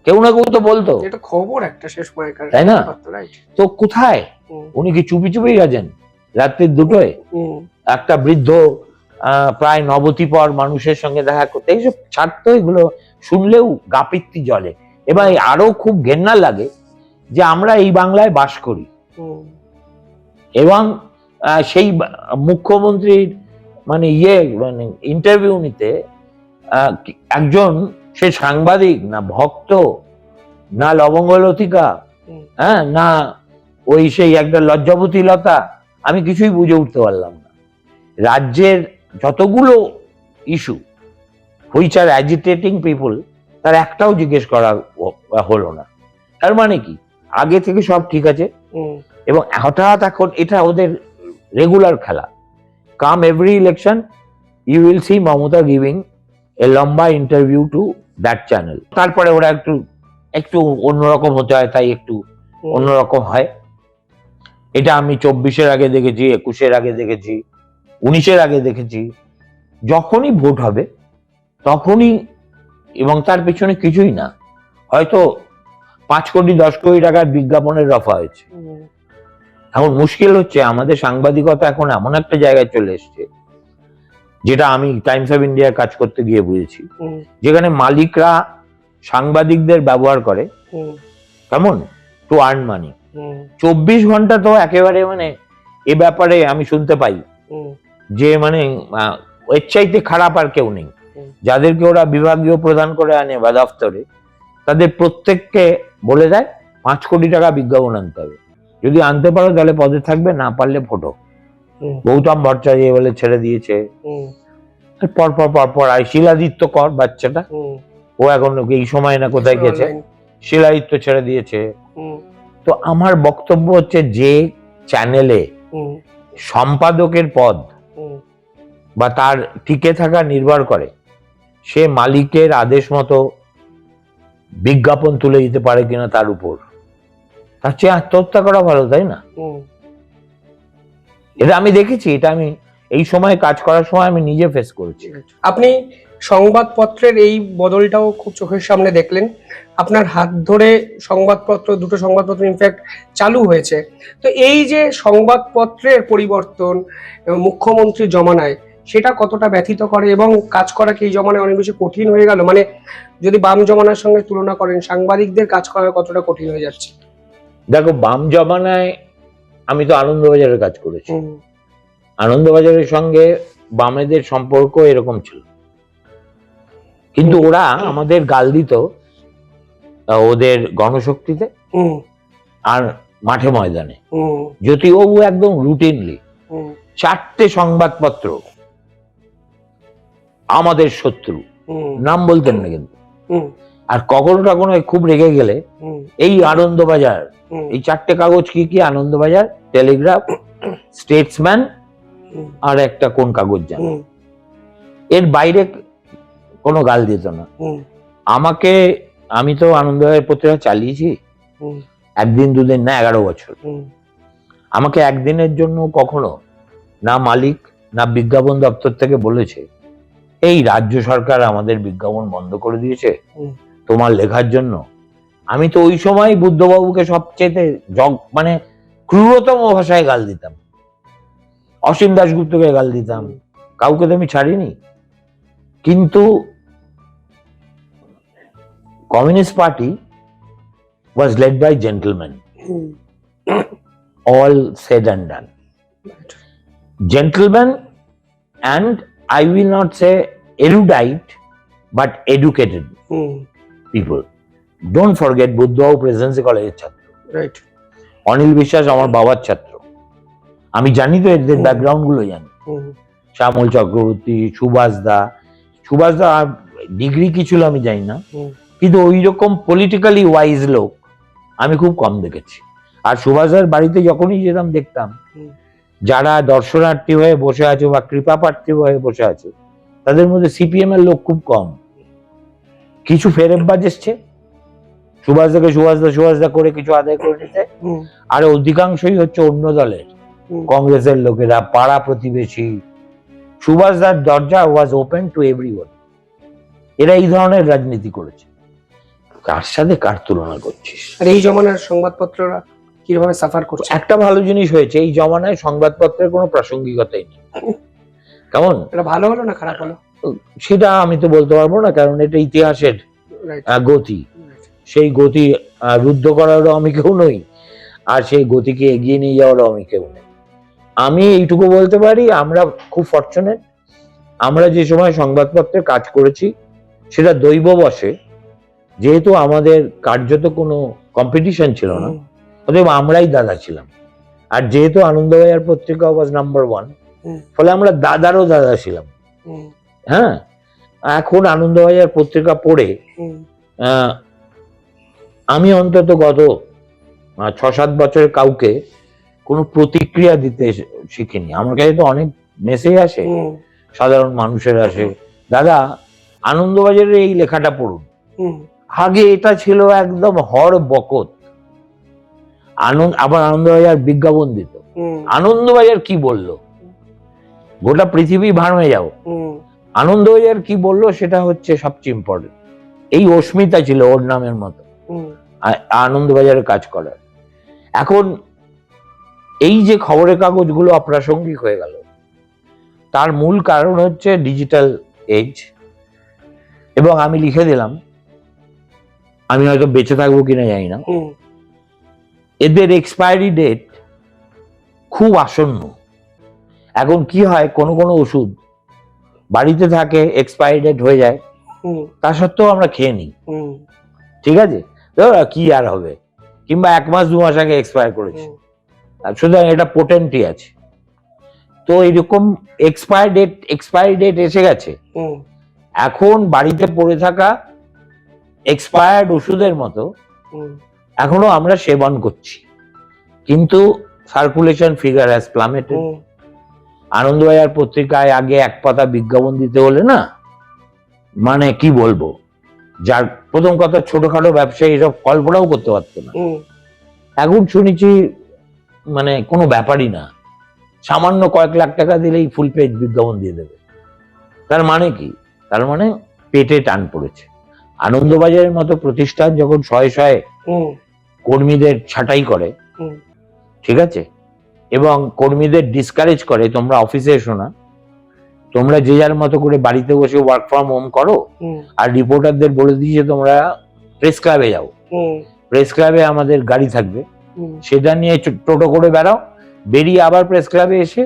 Speaker 2: কেউ না কেউ তো বলতো,
Speaker 1: এটা খবর একটা শেষ সময়কার,
Speaker 2: তাই না? তো কোথায় উনি কি চুপি চুপি গেছেন রাত্রি 2টোয় একটা বৃদ্ধ প্রায় নবতিপর মানুষের সঙ্গে দেখা করতে? এইসব ছাড়তো, এগুলো শুনলেও গাপিত্তি জ্বলে। এবার আরো খুব ঘেন্না লাগে যে আমরা এই বাংলায় বাস করি এবং সেই মুখ্যমন্ত্রীর মানে মানে ইন্টারভিউ নিতে একজন সে সাংবাদিক না ভক্ত না লবঙ্গলতিকা, হ্যাঁ, না ওই সেই একটা লজ্জাবতী লতা, আমি কিছুই বুঝে উঠতে পারলাম না। রাজ্যের যতগুলো ইস্যু হুইচ আর অ্যাজিটেটিং পিপল, তার একটাও জিজ্ঞেস করা হলো না। তার মানে কি আগে থেকে সব ঠিক আছে এবং হঠাৎ এখন এটা ওদের রেগুলার খেলা। Come every election you will see Mamata giving a লম্বা ইন্টারভিউ টু দ্যাট চ্যানেল। তারপরে ওরা একটু একটু অন্যরকম হতে হয়, তাই একটু অন্যরকম হয়। এটা আমি 24-এর আগে দেখেছি, 21-এর আগে দেখেছি, 19-এর আগে দেখেছি। যখনই ভোট হবে তখনই, এবং তার পেছনে কিছুই না, হয়তো 5 কোটি 10 কোটি টাকার বিজ্ঞাপনের রফা হয়েছে। এখন মুশকিল হচ্ছে আমাদের সাংবাদিকতা এখন এমন একটা জায়গায় চলে এসছে, যেটা আমি টাইমস অফ ইন্ডিয়ার কাজ করতে গিয়ে বুঝেছি, যেখানে মালিকরা সাংবাদিকদের ব্যবহার করে কেমন টু আর্ন মানি। 24 ঘন্টা তো একেবারে মানে এ ব্যাপারে আমি শুনতে পাই যে মানে এর চাইতে খারাপ আর কেউ নেই। যাদেরকে ওরা বিভাগীয় প্রদান করে আনে বা দপ্তরে, তাদের প্রত্যেককে বলে দেয় 5 কোটি টাকা বিজ্ঞাপন আনতে হবে, যদি আনতে পারো তাহলে পদে থাকবে, না পারলে ফটো। গৌতম ভট্টাচার্য বলে ছেড়ে দিয়েছে, পর আর শিলাদিত্য কর বাচ্চাটা, ও এখন এই সময় না কোথায় গেছে, শিলাদিত্য ছেড়ে দিয়েছে। তো আমার বক্তব্য হচ্ছে যে চ্যানেলে সম্পাদকের পদ বা তার টিকে থাকা নির্ভর করে সে মালিকের আদেশ মতো বিজ্ঞাপন তুলে দিতে পারে কিনা তার উপর, তার চেয়ে আত্মহত্যা করা ভালো, তাই না? এটা আমি দেখেছি, এটা আমি এই সময় কাজ করার সময় আমি নিজে ফেস করেছি।
Speaker 1: আপনি সংবাদপত্রের এই বদলটাও খুব চোখের সামনে দেখলেন, আপনার হাত ধরে সংবাদপত্র, দুটো সংবাদপত্র ইনফ্যাক্ট চালু হয়েছে। তো এই যে সংবাদপত্রের পরিবর্তন মুখ্যমন্ত্রীর জমানায়, সেটা কতটা ব্যথিত করে এবং কাজ করা কি এই জমানায় অনেক বেশি কঠিন হয়ে গেল? মানে যদি বাম জমানার সঙ্গে তুলনা করেন, সাংবাদিকদের কাজ করা কতটা কঠিন হয়ে যাচ্ছে?
Speaker 2: দেখো, বাম জমানায় আমি তো আনন্দবাজারের কাজ করেছি, আনন্দবাজারের সঙ্গে বামেদের সম্পর্ক এরকম ছিল, কিন্তু ওরা আমাদের গাল দিত ওদের গণশক্তিতে আর মাঠে ময়দানে। জ্যোতিবাবু একদম রুটিনলি 4টে সংবাদপত্র আমাদের শত্রু, নাম বলতেন না কিন্তু, আর কখনো কখনো খুব রেগে গেলে এই আনন্দবাজার, এই 4টে কাগজ কি কি, আনন্দবাজার, টেলিগ্রাফ, স্টেটসম্যান আর একটা কোন কাগজ জানো, এর বাইরে কোনো গাল দিত না আমাকে। আমি তো আনন্দবাজার পত্রিকা চালিয়েছি 1 দিন 2 দিন না 11 বছর। আমাকে একদিনের জন্য কখনো না মালিক না বিজ্ঞাপন দপ্তর থেকে বলেছে এই রাজ্য সরকার আমাদের বিজ্ঞাপন বন্ধ করে দিয়েছে তোমার লেখার জন্য। আমি তো ওই সময় বুদ্ধবাবুকে সবচেয়ে মানে ক্রূরতম ভাষায় গাল দিতাম, অসীম দাশগুপ্তকে গাল দিতাম, কাউকে তো আমি ছাড়িনি। কিন্তু communist party was led by gentlemen, all said and done. Gentlemen, and I will not say erudite, but educated people. Don't forget, বুদ্ধবাবু Presidency কলেজের ছাত্র,
Speaker 1: রাইট।
Speaker 2: অনিল বিশ্বাস আমার বাবার ছাত্র, আমি জানি তো এদের ব্যাকগ্রাউন্ড গুলো জানি। শ্যামল চক্রবর্তী, সুভাষ দা ডিগ্রি কি ছিল আমি জানি না, কিন্তু ওই রকম পলিটিক্যালি ওয়াইজ লোক আমি খুব কম দেখেছি। আর সুভাষের বাড়িতে যখনই যেতাম দেখতাম যারা দর্শনার্থী হয়ে বসে আছে বা কৃপা প্রার্থী হয়ে বসে আছে তাদের মধ্যে সিপিএম এর লোক খুব কম। কিছু ফেরেববাজ এসছে সুভাষ দা করে কিছু আদায় করে নিতে, আর অধিকাংশই হচ্ছে অন্য দলের, কংগ্রেসের লোকেরা, পাড়া প্রতিবেশী। সুভাষ দার দরজা ওয়াজ ওপেন টু এভরিওয়ান। এরা এই ধরনের রাজনীতি করেছে। কার সাথে কার তুলনা করছিস?
Speaker 1: আর এই জমানার সংবাদপত্ররা কিভাবে সাফার করছে?
Speaker 2: একটা ভালো জিনিস হয়েছে, এই জমানায় সংবাদপত্রের কোনো প্রাসঙ্গিকতাই নেই। কেমন?
Speaker 1: এটা ভালো হলো না খারাপ হলো
Speaker 2: সেটা আমি তো বলতে পারবো না, কারণ এটা ইতিহাসের গতি। সেই গতি রুদ্ধ করারও আমি কেউ নই, আর সেই গতিকে এগিয়ে নিয়ে যাওয়ারও আমি কেউ নই। আমি এইটুকু বলতে পারি, আমরা খুব ফরচুনেট। আমরা যে সময় সংবাদপত্রে কাজ করেছি সেটা দৈববশে, যেহেতু আমাদের কার্যত কোনো কম্পিটিশন ছিল না, অতএব আমরাই দাদা ছিলাম। আর যেহেতু আনন্দবাজার পত্রিকা ওয়াজ নাম্বার 1, ফলে আমরা দাদারও দাদা ছিলাম। হ্যাঁ, এখন আনন্দবাজার পত্রিকা পড়ে আমি অন্তত গত 6-7 বছরের কাউকে কোনো প্রতিক্রিয়া দিতে শিখিনি। আমার কাছে তো অনেক মেসেজ আসে, সাধারণ মানুষের আসে, দাদা আনন্দবাজারের এই লেখাটা পড়ুন। আগে এটা ছিল একদম হড় বকত, আবার আনন্দবাজার বিজ্ঞাপন দিত। আনন্দবাজার কি বললো, গোটা পৃথিবী ভাড়মে যাও, আনন্দবাজার কি বললো সেটা হচ্ছে সবচেয়ে ইম্পর্টেন্ট। এই অস্মিতা ছিল ওর নামের মতো আনন্দবাজারে কাজ করার। এখন এই যে খবরের কাগজগুলো অপ্রাসঙ্গিক হয়ে গেল, তার মূল কারণ হচ্ছে ডিজিটাল এজ। এবং আমি লিখে দিলাম, আমি হয়তো বেঁচে থাকবো কিনা জানি না, এদের এক্সপায়ারি ডেট খুব আসন্ন। এখন কি হয়, কোনো কোনো ওষুধ বাড়িতে থাকে, এক্সপায়ারি ডেট হয়ে যায়, তা সত্ত্বেও আমরা খেয়ে নিই। ঠিক আছে, কি আর হবে, কিংবা 1 মাস 2 মাস আগে এক্সপায়ার করেছে, সুতরাং এটা পোটেন্টি আছে। তো এরকম এক্সপায়ারি ডেট এসে গেছে। এখন বাড়িতে পড়ে থাকা এক্সপায়ার্ড ওষুধের মতো এখনো আমরা সেবন করছি, কিন্তু সার্কুলেশন ফিগার হ্যাজ প্লামেটেড। আনন্দবাজার পত্রিকায় আগে 1 পাতা বিজ্ঞাপন দিতে হলে না, মানে কি বলবো, যার প্রথম কথা ছোটখাটো ব্যবসায়ী এসব কল্পনাও করতে পারতো না। এখন শুনেছি মানে কোনো ব্যাপারই না, সামান্য কয়েক লাখ টাকা দিলেই ফুল পেজ বিজ্ঞাপন দিয়ে দেবে। তার মানে কি? তার মানে পেটে টান পড়েছে। আনন্দবাজারের মতো প্রতিষ্ঠান যখন শয়ে শয়ে কর্মীদের ছাঁটাই করে, ঠিক আছে, এবং কর্মীদের ডিসকারেজ করে, তোমরা অফিসে এসো না, তোমরা যে যার মতো করে বাড়িতে বসে ওয়ার্ক ফ্রম হোম করো, আর রিপোর্টারদের বলে দিয়েছে তোমরা প্রেস ক্লাবে যাও, প্রেস ক্লাবে আমাদের গাড়ি থাকবে, সেটা নিয়ে টোটো করে বেড়াও, বেরিয়ে আবার প্রেস ক্লাবে এসে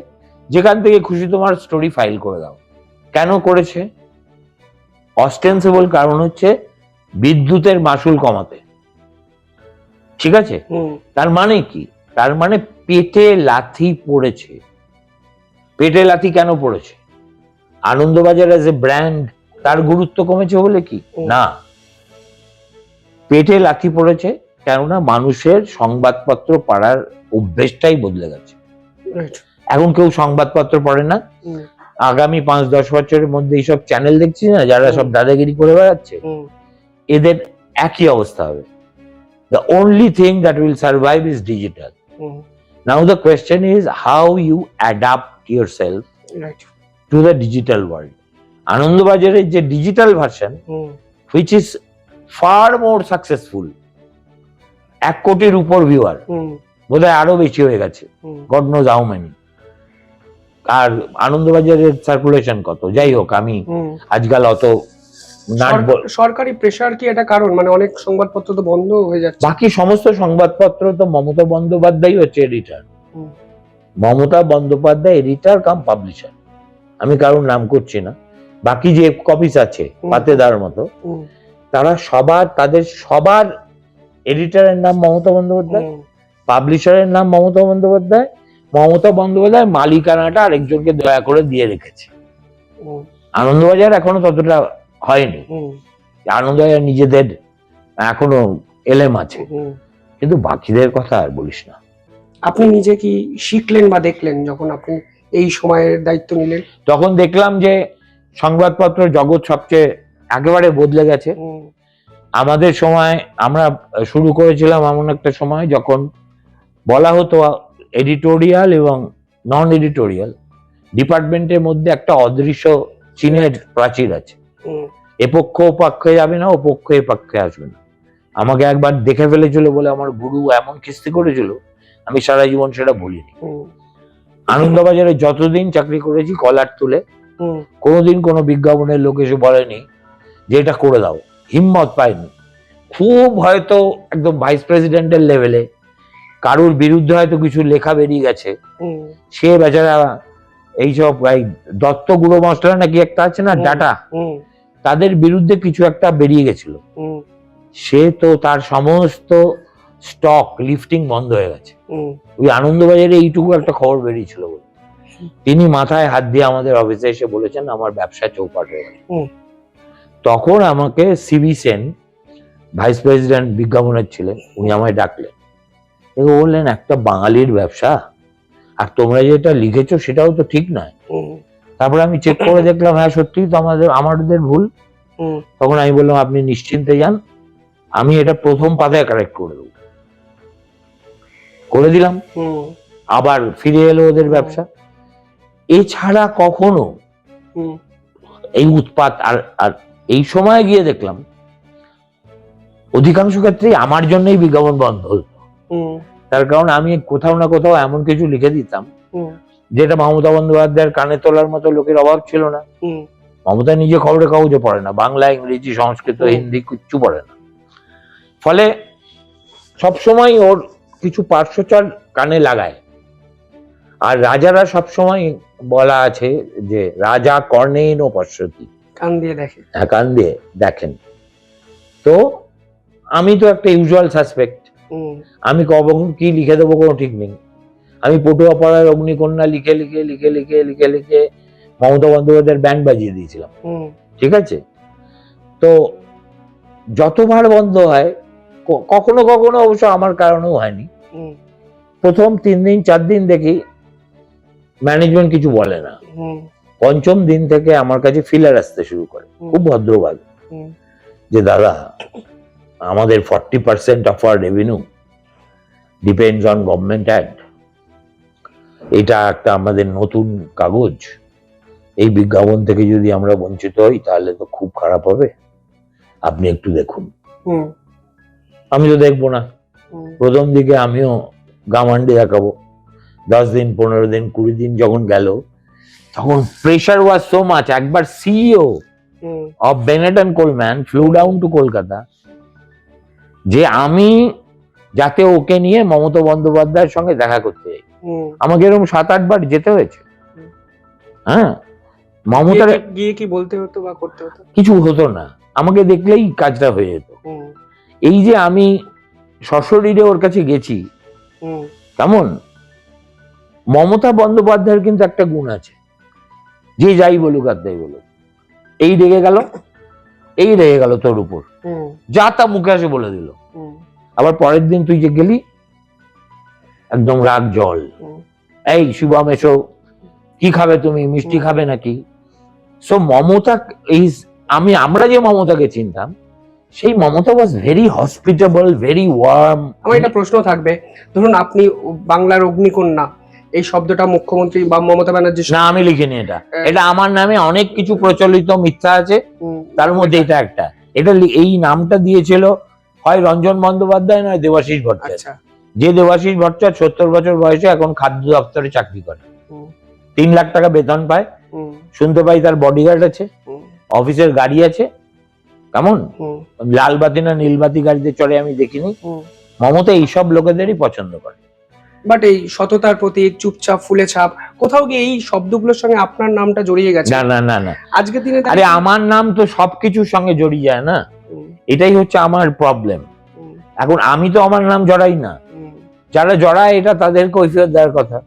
Speaker 2: যেখান থেকে খুশি তোমার স্টোরি ফাইল করে দাও। কেন করেছে? অস্টেন্সিবল কারণ হচ্ছে বিদ্যুতের মাসুল কমাতে। ঠিক আছে, তার মানে কি? তার মানে পেটে লাথি পড়েছে। পেটে লাথি কেন পড়েছে? আনন্দবাজার এজ এ ব্র্যান্ড তার গুরুত্ব কমেছে বলে কি? না, পেটে লাথি পড়েছে কেননা মানুষের সংবাদপত্র পড়ার অভ্যেসটাই বদলে গেছে। এখন কেউ সংবাদপত্র পড়ে না। আগামী 5-10 বছরের মধ্যে এইসব চ্যানেল দেখছি না, যারা সব দাদাগিরি করে বেড়াচ্ছে, এদের একই অবস্থা হবে। The only thing that will survive is digital. Now the question is how you adapt yourself to the digital world. আনন্দবাজারের যে digital version, which is far more successful, 1 কোটির উপর ভিউয়ার, বোধহয় আরো বেশি হয়ে গেছে, God knows how many. আর আনন্দবাজারের সার্কুলেশন কত? যাই হোক, আমি আজকাল অত
Speaker 1: সরকারি প্রেসার কি এটা কারণ? মানে অনেক সংবাদপত্র তো বন্ধ হয়ে যাচ্ছে।
Speaker 2: বাকি সমস্ত সংবাদপত্র তো মমতা বন্দ্যোপাধ্যায় হচ্ছে এডিটর। মমতা বন্দ্যোপাধ্যায় এডিটর কাম পাবলিশার, আমি কারোর নাম করছি না। বাকি যে কপিস আছে পাতেদার মতো, তারা তাদের সবার এডিটরের নাম মমতা বন্দ্যোপাধ্যায়, পাবলিশারের নাম মমতা বন্দ্যোপাধ্যায়, মমতা বন্দ্যোপাধ্যায় মালিকানাটা আরেকজনকে দয়া করে দিয়ে রেখেছে।
Speaker 1: হুম,
Speaker 2: আনন্দবাজার এখনো ততটা হয়নি,
Speaker 1: হুম,
Speaker 2: আনন্দবাজার নিজেদের এখনো এলেম আছে,
Speaker 1: হুম।
Speaker 2: কিন্তু বাকিদের কথা আর বলিস না।
Speaker 1: আপনি নিজে কি শিখলেন বা দেখলেন যখন আপনি এই সময়ের দায়িত্ব নিলেন?
Speaker 2: তখন দেখলাম যে সংবাদপত্র জগৎ সবচেয়ে একেবারে বদলে গেছে।
Speaker 1: হুম,
Speaker 2: আমাদের সময় আমরা শুরু করেছিলাম এমন একটা সময় যখন বলা হতো এডিটোরিয়াল এবং নন এডিটোরিয়াল ডিপার্টমেন্টের মধ্যে একটা অদৃশ্য চীনের প্রাচীর আছে।
Speaker 1: হুম,
Speaker 2: এ পক্ষ ও পক্ষে যাবে না, ও পক্ষ এ পক্ষে আসবে না। আমাকে একবার দেখে ফেলেছিল বলে আমার গুরু এমন কিস্তি করেছিল, আমি সারা জীবন সেটা ভুলিনি।
Speaker 1: হুম,
Speaker 2: আনন্দবাজারে যতদিন চাকরি করেছি কলার তুলে,
Speaker 1: হুম,
Speaker 2: কোনোদিন কোনো বিজ্ঞাপনের লোক এসে বলেনি যে এটা করে দাও, হিম্মত পাইনি। খুব হয়তো একদম ভাইস প্রেসিডেন্টের লেভেলে কারুর বিরুদ্ধে হয়তো কিছু লেখা বেরিয়ে গেছে,
Speaker 1: হুম,
Speaker 2: সে বেচারা এইসব এই দত্ত গুঁড়ো মশলা নাকি একটা আছে না,
Speaker 1: হুম,
Speaker 2: ডাটা,
Speaker 1: হুম,
Speaker 2: তাদের বিরুদ্ধে কিছু একটা বেরিয়ে গেছিল।
Speaker 1: হুম,
Speaker 2: সে তো তার সমস্ত স্টক লিফটিং বন্ধ হয়ে গেছে।
Speaker 1: হুম,
Speaker 2: ওই আনন্দবাজারে এইটুকু একটা খবর বেরিয়েছিল বলে তিনি মাথায় হাত দিয়ে আমাদের অফিসে এসে বলেছেন আমার ব্যবসা চৌপাট হয়ে গেল।
Speaker 1: হুম।
Speaker 2: তখন আমাকে সিবি সেন, ভাইস প্রেসিডেন্ট বিজ্ঞাপনের ছিলেন, উনি আমায় ডাকলেন, দেখে বললেন একটা বাঙালির ব্যবসা, আর তোমরা যেটা লিখেছো সেটাও তো ঠিক নয়।
Speaker 1: হুম,
Speaker 2: তারপরে আমি চেক করে দেখলাম হ্যাঁ সত্যিই তো আমাদের ভুল।
Speaker 1: হুম,
Speaker 2: তখন আমি বললাম আপনি নিশ্চিন্তে যান, আমি এটা প্রথম পাতায় কারেক্ট করে দেবো। করে দিলাম,
Speaker 1: হুম,
Speaker 2: আবার ফিরে এলো ওদের ব্যবসা। এছাড়া কখনো
Speaker 1: হুম,
Speaker 2: এই উৎপাত আর এই সময় গিয়ে দেখলাম অধিকাংশ ক্ষেত্রেই আমার জন্যই বিজ্ঞাপন বন্ধ হতো।
Speaker 1: হুম,
Speaker 2: তার কারণ আমি কোথাও না কোথাও এমন কিছু লিখে দিতাম
Speaker 1: হুম,
Speaker 2: যেটা মমতা বন্দ্যোপাধ্যায়ের কানে তোলার মতো লোকের অভাব ছিল না।
Speaker 1: হুম,
Speaker 2: মমতা নিজে খবরের কাগজে পড়ে না, বাংলা, ইংরেজি, সংস্কৃত, হিন্দি কিচ্ছু পড়ে না। ফলে সবসময় ওর কিছু পার্শ্বচর কানে লাগায়। আর রাজারা সবসময় বলা আছে যে রাজা কর্ণেন ও পশ্যতি,
Speaker 1: কান দিয়ে দেখে।
Speaker 2: কান দিয়ে দেখেন। তো আমি তো একটা ইউজুয়াল সাসপেক্ট,
Speaker 1: হুম,
Speaker 2: আমি কখন কি লিখে দেবো কোনো ঠিক নেই। আমি পটুয়া পাড়ার অগ্নিকন্যা লিখে লিখে লিখে লিখে লিখে লিখে মমতা বন্দ্যোপাধ্যায়ের ব্যান্ড বাজিয়ে দিয়েছিলাম,
Speaker 1: হুম,
Speaker 2: ঠিক আছে। তো যতবার বন্ধ হয়, কখনো কখনো অবশ্য আমার কারণেও হয়নি,
Speaker 1: হুম,
Speaker 2: প্রথম 3 দিন 4 দিন দেখি ম্যানেজমেন্ট কিছু বলে না,
Speaker 1: হুম,
Speaker 2: পঞ্চম দিন থেকে আমার কাছে ফিলার আসতে শুরু করে খুব ভদ্রভাবে,
Speaker 1: হুম,
Speaker 2: যে দাদা আমাদের 40% of our revenue depends on government ad, এটা একটা আমাদের নতুন কাগজ, এই বিজ্ঞাপন থেকে যদি আমরা বঞ্চিত হই তাহলে তো খুব খারাপ হবে, আপনি একটু দেখুন।
Speaker 1: হুম,
Speaker 2: আমি তো দেখবো না,
Speaker 1: হুম,
Speaker 2: প্রথম দিকে আমিও গামান্ডি দেখাবো। 10 দিন 15 দিন 20 দিন যখন গেল তখন প্রেশার ওয়াজ সো মাচ। একবার CEO
Speaker 1: hmm,
Speaker 2: of Bennett and Coleman flew down to Kolkata, যে আমি যাতে ওকে নিয়ে মমতা বন্দ্যোপাধ্যায়ের সঙ্গে দেখা করতে যাই।
Speaker 1: হুম।
Speaker 2: আমাকে এরকম 7-8 বার যেতে হয়েছে। হ্যাঁ, মমতার
Speaker 1: গিয়ে কি বলতে হতো বা করতে হতো?
Speaker 2: কিছু হতো না, আমাকে দেখলেই কাজটা হয়ে যেত।
Speaker 1: হুম,
Speaker 2: এই যে আমি সশরীরে ওর কাছে গেছি,
Speaker 1: হুম,
Speaker 2: কেমন মমতা বন্দ্যোপাধ্যায়ের কিন্তু একটা গুণ আছে, যে যাই বলুক আর তাই বলুক, এই রেগে গেল, এই রেগে গেল তোর উপর,
Speaker 1: হুম,
Speaker 2: যা তা মুখে আসে বলে দিল।
Speaker 1: হুম,
Speaker 2: আবার পরের দিন তুই যে গেলি একদম রাগ জল,
Speaker 1: হুম,
Speaker 2: এই শুভম এসো, কি খাবে তুমি, মিষ্টি খাবে নাকি। সো মমতা আমরা যে মমতাকে চিনতাম, সেই Mamata was very hospitable, very warm.
Speaker 1: আমার একটা প্রশ্ন থাকবে, ধরুন আপনি বাংলার অগ্নিকন্যা এই শব্দটা মুখ্যমন্ত্রী বা মমতা ব্যানার্জি
Speaker 2: না আমি লিখিনি এটা, এটা আমার নামে অনেক কিছু প্রচলিত মিথ্যা আছে, তার মধ্যে এটা একটা। এটা এই নামটা দিয়েছিল হয় রঞ্জন বন্দ্যোপাধ্যায় নয় দেবাশিস ভট্টাচার্য।
Speaker 1: আচ্ছা,
Speaker 2: যে দেবাশিস ভট্টাচার্য 70 বছর বয়সে এখন খাদ্য দপ্তরে চাকরি করে,
Speaker 1: হুম,
Speaker 2: 3 লাখ টাকা বেতন পায়,
Speaker 1: হুম,
Speaker 2: শুনতে পাই তার বডিগার্ড আছে,
Speaker 1: হুম,
Speaker 2: অফিসের গাড়ি আছে, কেমন
Speaker 1: হুম,
Speaker 2: লাল বাতি না নীল বাতি গাড়িতে চড়ে আমি দেখিনি।
Speaker 1: হুম।
Speaker 2: মমতা এইসব লোকেদেরই পছন্দ করে।
Speaker 1: বাট এই সততার প্রতীক, চুপচাপ, ফুলে ছাপ, কোথাও গিয়ে এই শব্দগুলোর সঙ্গে আপনার নামটা জড়িয়ে গেছে।
Speaker 2: না না না না,
Speaker 1: আজকের দিনে
Speaker 2: আরে আমার নাম তো সবকিছুর সঙ্গে জড়িয়ে যায় না,
Speaker 1: হুম,
Speaker 2: এটাই হচ্ছে আমার প্রবলেম।
Speaker 1: হুম,
Speaker 2: এখন আমি তো আমার নাম জড়াই না,
Speaker 1: হুম,
Speaker 2: যারা জড়ায় এটা তাদের কৈফিয়ত দেওয়ার কথা।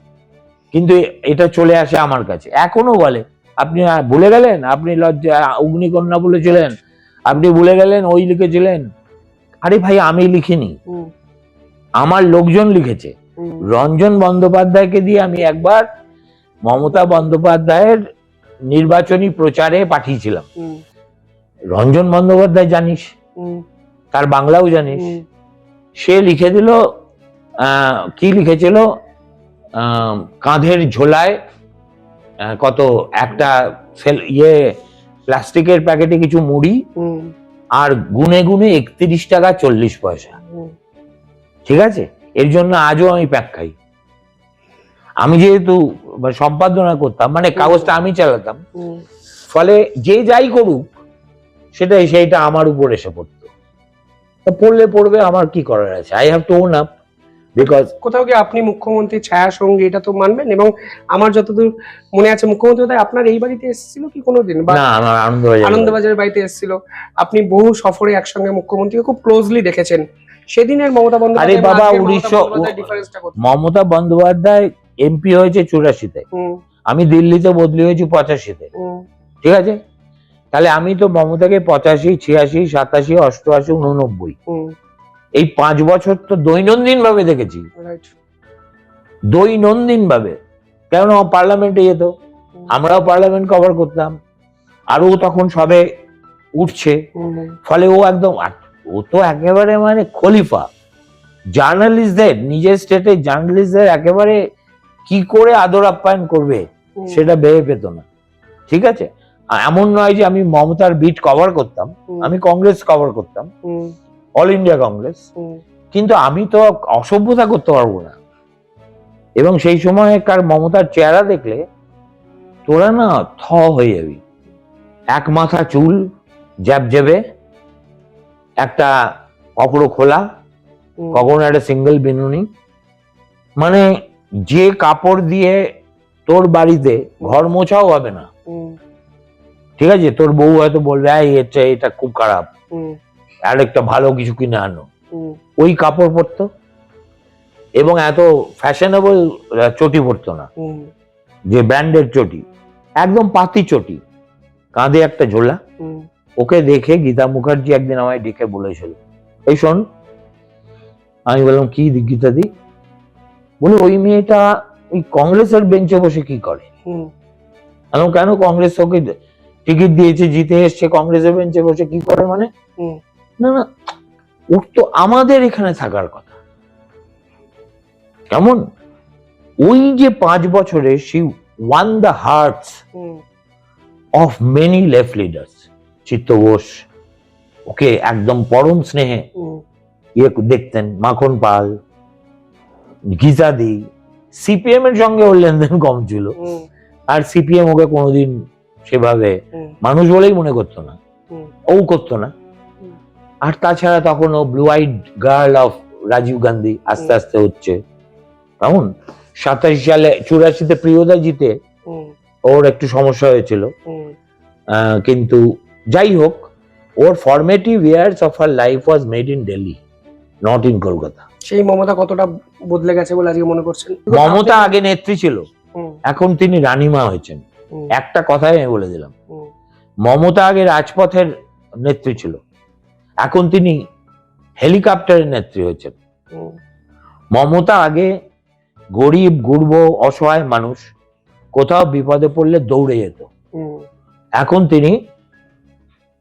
Speaker 2: কিন্তু এটা চলে আসে আমার কাছে, এখনো বলে আপনি ভুলে গেলেন, আপনি লজ্জা অগ্নিকন্যা বলেছিলেন, আপনি ভুলে গেলেন ওই লিখেছিলেন। আরে ভাই আমি লিখিনি, আমার লোকজন লিখেছে। রঞ্জন বন্দ্যোপাধ্যায়কে দিয়ে আমি একবার মমতা বন্দ্যোপাধ্যায়ের নির্বাচনী প্রচারে পাঠিয়েছিলাম। রঞ্জন বন্দ্যোপাধ্যায় জানিস, তার বাংলাও জানিস, সে লিখে দিল কি লিখেছিল, কাঁধের ঝোলায় কত একটা প্লাস্টিকের প্যাকেটে কিছু মুড়ি আর গুনে গুনে 31 টাকা 40 পয়সা। ঠিক আছে, এর জন্য আজও আমি প্যাক খাই। আমি যেহেতু সম্পাদনা করতাম, মানে কাগজটা আমি চালাতাম, ফলে যে যাই করুক সেইটা আমার উপর এসে পড়তো। পড়লে পড়বে, আমার কি করার আছে, I have to own up. Because
Speaker 1: কোথাও কি আপনি মুখ্যমন্ত্রী ছায়া সঙ্গী, এটা তো মানবেন। এবং আমার যতদূর মনে আছে মুখ্যমন্ত্রী আপনার এই বাড়িতে এসেছিল কি কোনোদিন, বা
Speaker 2: না, আমার
Speaker 1: আনন্দবাজারের বাড়িতে এসেছিল। আপনি বহু সফরে একসঙ্গে মুখ্যমন্ত্রীকে খুব ক্লোজলি দেখেছেন। সেদিনের মমতা বন্দ্যোপাধ্যায়,
Speaker 2: আরে বাবা, মমতা বন্দ্যোপাধ্যায় এমপি হয়েছে 84-তে, আমি দিল্লিতে বদলি হয়েছি 85-তে। ঠিক আছে, তাহলে আমি তো মমতাকে 85, 86, 87, 88, 89 এই 5 বছর তো দৈনন্দিন ভাবে দেখেছি, দৈনন্দিন ভাবে। কেন পার্লামেন্টে যেত, আমরাও পার্লামেন্ট কভার করতাম, আর ও তখন সবে উঠছে, ফলে ও একদম, ও তো একেবারে মানে খলিফা। জার্নালিস্টদের, নিজের স্টেটে জার্নালিস্টদের একেবারে কি করে আদর আপ্যায়ন করবে সেটা ভেবে পেত না। ঠিক আছে, এমন নয় যে আমি মমতার বিট কভার করতাম, আমি কংগ্রেস কভার করতাম, অল ইন্ডিয়া কংগ্রেস, কিন্তু আমি তো অসভ্যতা করতে পারবো না। এবং সেই সময়কার মমতার চেহারা দেখলে তোরা না থ হয়ে যাবি। এক মাথা চুল জ্যাবে, একটা কপড়ো খোলা, কখনো একটা সিঙ্গেল বিনুনি, মানে যে কাপড় দিয়ে তোর বাড়িতে ঘর মোছাও হবে না। ঠিক আছে, তোর বউ হয়তো বলবে এটা খুব খারাপ, আর একটা ভালো কিছু কিনে আনো, ওই কাপড় পরতো। এবং এত ফ্যাশনেবল চটি পরতো না, যে ব্র্যান্ডের চটি, একদম পাতি চটি, কাঁধে একটা ঝোলা। ওকে দেখে গীতা মুখার্জি একদিন আমায় ডেকে বলেছিল, এই শোন। আমি বললাম কি গীতা দি? বলে ওই মেয়েটা ওই কংগ্রেসের বেঞ্চে বসে কি করে? আমি কেন, কংগ্রেস ওকে টিকিট দিয়েছে, জিতে এসছে, কংগ্রেসের বেঞ্চে বসে কি করে মানে? না না, ওর তো আমাদের এখানে থাকার কথা। কেমন ওই যে 5 বছরে she won the hearts of many left leaders. চিত্ত ঘোষ ওকে একদম পরম স্নেহে দেখতেন, মাখন পাল, গিজাদি। সিপিএম এর সঙ্গে ওর লেনদেন কম ছিল, আর সিপিএম ওকে কোনোদিন সেভাবে মানুষ বলেই মনে করতো না, ও করতো না। আর তাছাড়া তখন ও blue eyed girl of Rajiv Gandhi আস্তে আস্তে হচ্ছে। কেমন 87 সালে 84-তে প্রিয়দা জিতে ওর একটু সমস্যা হয়েছিল, কিন্তু যাই হোক, ওর formative years of her life was made in Delhi, not in Kolkata.
Speaker 1: সেই মমতা কতটা বদলে গেছে বলে আজকে মনে করছেন?
Speaker 2: মমতা আগে নেত্রী ছিল, এখন তিনি রানীমা হয়েছেন। একটা কথাই আমি বলে দিলাম, মমতা আগে রাজপথের নেত্রী ছিল, এখন তিনি হেলিকপ্টারের নেত্রী হয়েছেন। মমতা আগে গরিব গুরব অসহায় মানুষ কোথাও বিপদে পড়লে দৌড়ে যেত, এখন তিনি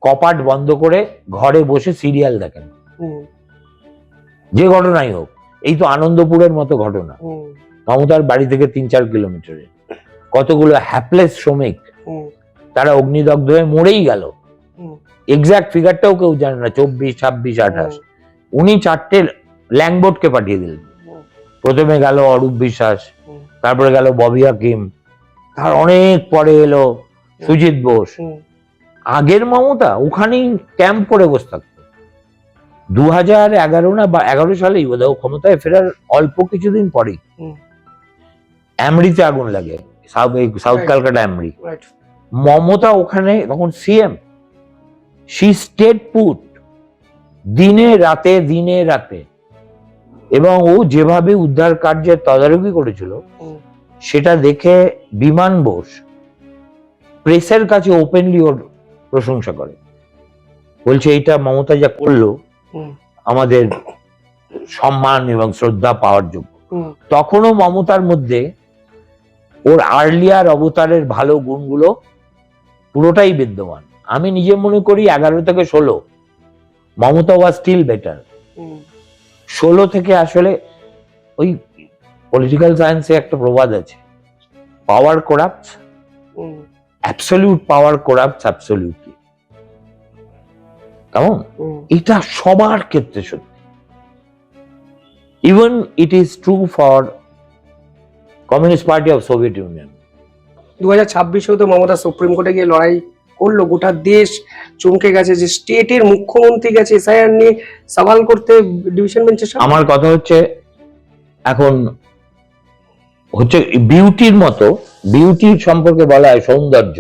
Speaker 2: কপাট বন্ধ করে ঘরে বসে সিরিয়াল দেখেন, যে ঘটনাই হোক। এই তো আনন্দপুরের মতো ঘটনা, মমতার বাড়ি থেকে 3-4 কিলোমিটারে কতগুলো হ্যাপলেস শ্রমিক, তারা অগ্নিদগ্ধ হয়ে মরেই গেল। এক্সাক্ট ফিগারটাও কেউ জানে না, 24, 26, 28। উনি 4টে ল্যাংবোটকে পাঠিয়ে দিলেন। প্রথমে গেল অরূপ বিশ্বাস, তারপরে গেল ববি হাকিম, তার অনেক পরে এলো সুজিত বোস। আগের মমতা ওখানেই ক্যাম্প করে বসে থাকতো। 2011 না বা 11 সালেই বোধহয় ক্ষমতায় ফেরার অল্প কিছুদিন পরেই অ্যামরিতে আগুন লাগে, সাউথ ক্যালকাটা অ্যামরি। মমতা ওখানে তখন সিএম, শি স্টেড পুট দিনে রাতে। এবং ও যেভাবে উদ্ধার কার্যের তদারকি করেছিল সেটা দেখে বিমান বোস প্রেসের কাছে ওপেনলি ওর প্রশংসা করে, বলছে এইটা মমতা যা করলো আমাদের সম্মান এবং শ্রদ্ধা পাওয়ার যোগ্য। তখনও মমতার মধ্যে ওর আর্লিয়ার অবতারের ভালো গুণগুলো পুরোটাই বিদ্যমান। আমি নিজে মনে করি 11 থেকে 16 মমতা ওয়াজ স্টিল বেটার। 16 থেকে আসলে ওই পলিটিক্যাল সায়েন্সে একটা প্রবাদ আছে, পাওয়ার করাপ্টস, অ্যাবসলিউট পাওয়ার করাপ্টস অ্যাবসলিউটলি। কেমন? এটা সবার ক্ষেত্রে সত্যি। Even it is true for communist party of Soviet Union.
Speaker 1: 2026-এও তো মমতা সুপ্রিম কোর্টে গিয়ে লড়াই করলো, গোটা দেশ চমকে গেছে যে স্টেটের মুখ্যমন্ত্রী গেছে এসআইআর নিয়ে সওয়াল করতে ডিভিশন বেঞ্চের সামনে।
Speaker 2: আমার কথা হচ্ছে এখন হচ্ছে বিউটির মতো, বিউটির সম্পর্কে বলা হয় সৌন্দর্য,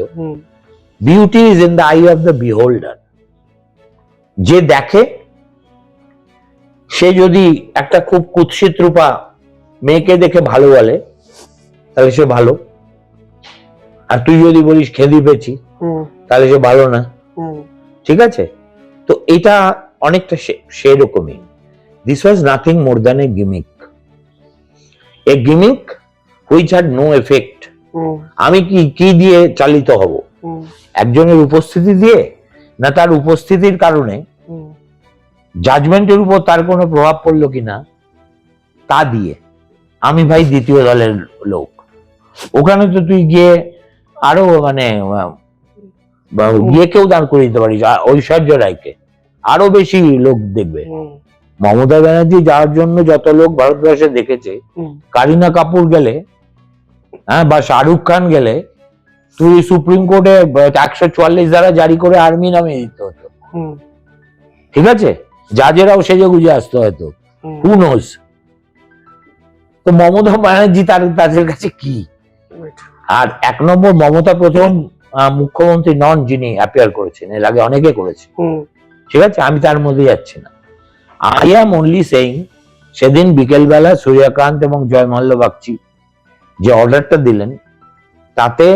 Speaker 2: beauty is in the I of the বিহোল্ডার। যে দেখে সে যদি একটা খুব কুৎসিত রূপা মেয়েকে দেখে ভালো বলে তাহলে সে ভালো, আর তুই যদি বলিস খেদি পেয়েছি তাহলে সে ভালো না। ঠিক আছে? তো এটা অনেকটা সেরকমই। This was nothing more than a gimmick, a gimmick which had no effect. আমি কি দিয়ে চালিত হব? একজনের উপস্থিতি দিয়ে, না তার উপস্থিতির কারণে জাজমেন্টের উপর তার কোনো প্রভাব পড়লো কিনা তা দিয়ে। আমি ভাই দ্বিতীয় দলের লোক, ওখানে তো তুই গিয়ে আরো মানে গিয়ে কেউ দাঁড় করে দিতে পারিস, ঐশ্বর্য রায়কে আরো বেশি লোক দেখবে। মমতা ব্যানার্জি যার জন্য যত লোক ভারতবর্ষে দেখেছে, কারিনা কাপুর গেলে, হ্যাঁ, বা শাহরুখ খান গেলে তুই সুপ্রিম কোর্টে 144 ধারা জারি করে আর্মি নামিয়ে দিতে হতো। ঠিক আছে? জাজেরাও সেজে গুজে আসতো হয়তো, হু নোজ। তো মমতা ব্যানার্জি তাদের কাছে কি? আর 1 নম্বর, মমতা প্রথম মুখ্যমন্ত্রী নন যিনি অ্যাপিয়ার করেছেন, এর আগে অনেকে করেছে। ঠিক আছে, আমি তার মধ্যে যাচ্ছি না। আই এম অনলি সেইং, সেদিন বিকেলবেলা সূর্যকান্ত এবং জয়মাল্য বাগচি যে অর্ডারটা দিলেন তাতে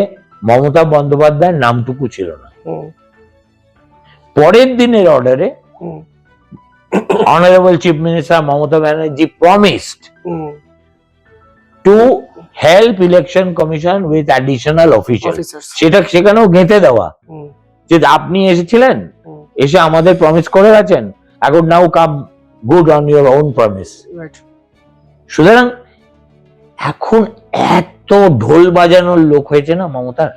Speaker 2: মমতা বন্দ্যোপাধ্যায়ের নামটুকু ছিল না। পরের দিনের অর্ডারে honourable chief minister Mamata Banerjee promised to help election commission with additional officer. সেটা সেখানেও গেঁথে দেওয়া যে আপনি এসেছিলেন, এসে আমাদের প্রমিস করে গেছেন, এখন now come good on your own promise. সুতরাং এখন এত ঢোল বাজানোর লোক হয়েছে না মমতার,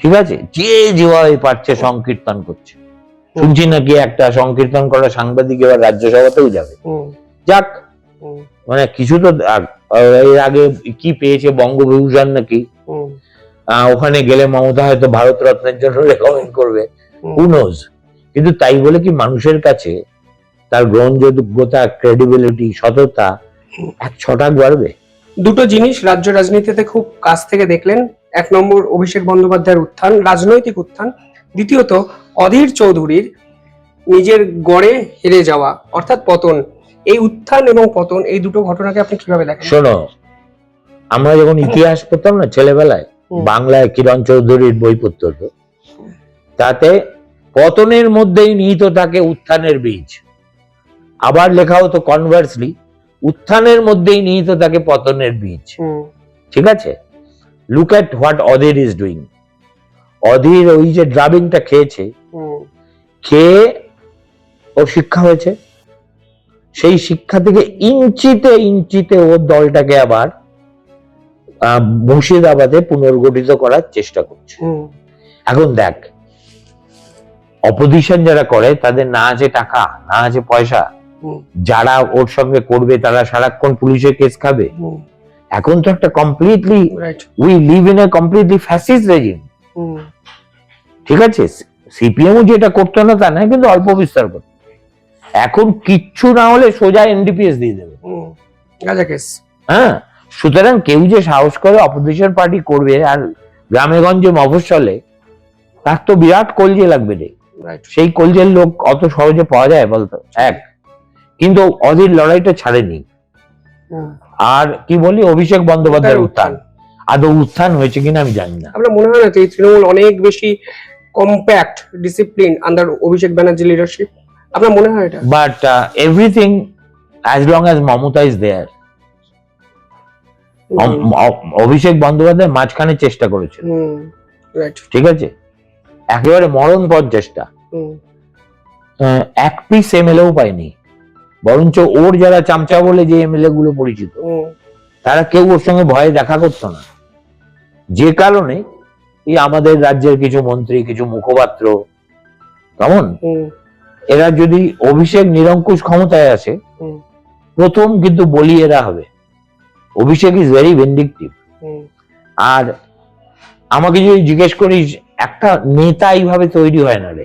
Speaker 2: ঠিক আছে, যে যেভাবে পারছে সংকীর্তন করছে। শুনছি নাকি একটা সংকীর্তন করা সাংবাদিক এবার রাজ্যসভাতেও যাবে। যাক, মানে কিছু তো এর আগে কি পেয়েছে, বঙ্গবিভূষণ নাকি, ওখানে গেলে মমতা হয়তো ভারত রত্নের জন্য রেকমেন্ড করবে, হু নোজ। কিন্তু তাই বলে কি মানুষের কাছে তার গ্রহণযোগ্যতা, ক্রেডিবিলিটি, সততা 1 ছটাক বাড়বে?
Speaker 1: দুটো জিনিস রাজ্য রাজনীতিতে খুব কাছ থেকে দেখলেন। 1 নম্বর অভিষেক বন্দ্যোপাধ্যায়ের উত্থান, রাজনৈতিক উত্থান। দ্বিতীয়ত অধীর চৌধুরীর নিজের গড়ে হেরে যাওয়া, অর্থাৎ পতন। এই উত্থান এবং পতন, এই দুটো ঘটনাকে আপনি কিভাবে দেখেন?
Speaker 2: শোনো, আমরা যখন ইতিহাস পড়তাম না ছেলেবেলায়, বাংলায় কিরণ চৌধুরীর বই পড়তে হতো, তাতে পতনের মধ্যেই নিহিত থাকে উত্থানের বীজ। আবার লেখা হতো কনভার্সলি, উত্থানের মধ্যেই নিহিত থাকে পতনের বীজ। ঠিক আছে? Look at what Adhir is doing. Adhir ওই যে ড্রাবিংটা খেয়েছে, খেয়ে ওর শিক্ষা হয়েছে, সেই শিক্ষা থেকে ইঞ্চিতে ইঞ্চিতে ওর দলটাকে আবার মুর্শিদাবাদে পুনর্গঠিত করার চেষ্টা করছে। এখন দেখ, অপোজিশন যারা করে তাদের না আছে টাকা, না আছে পয়সা, যারা ওর সঙ্গে করবে তারা সারাক্ষণ পুলিশের কেস খাবে। এখন তো একটা completely, we live in a completely fascist regime. ঠিক আছে? সিপিএম যেটা করতো না তা না, কিন্তু অল্প বিস্তার করতো। এখন কিচ্ছু না হলে সোজা এনডিপিএস দিয়ে দেবে। হ্যাঁ, সুতরাং কেউ যে সাহস করে অপোজিশন পার্টি করবে আর গ্রামে গঞ্জে মফস্বলে, তার তো বিরাট কলজে লাগবে রে। সেই কলজের লোক অত সহজে পাওয়া যায় বলতো? এক, কিন্তু অধীর লড়াইটা ছাড়েনি। আর কি বলি, অভিষেক বন্দ্যোপাধ্যায়ের উত্থান, আদৌ উত্থান হয়েছে কিনা আমি জানি না।
Speaker 1: আপনার মনে হয় না যে এই তৃণমূল অনেক বেশি compact discipline under Abhishek Banerjee leadership? আপনার মনে হয় এটা?
Speaker 2: But everything as long as Mamata is there. Abhishek Bandyopadhyay মাঝখানে চেষ্টা করেছে,
Speaker 1: রাইট,
Speaker 2: ঠিক আছে, একেবারে মরণপথ চেষ্টা, এক পিস এমএলএও পায়নি, বরঞ্চ ওর যারা চামচা বলে যে এমএলএ গুলো পরিচিত তারা কেউ ওর সঙ্গে ভয়ে দেখা করতো না। যে কারণে এই আমাদের রাজ্যের কিছু মন্ত্রী, কিছু মুখপাত্র, কেমন, এরা যদি অভিষেক নিরঙ্কুশ ক্ষমতায় আসে প্রথম কিন্তু বলি এরা হবে। অভিষেক ইজ ভেরি ভেন্ডিকটিভ। আর আমাকে যদি জিজ্ঞেস করিস, একটা নেতা এইভাবে তৈরি হয় না রে।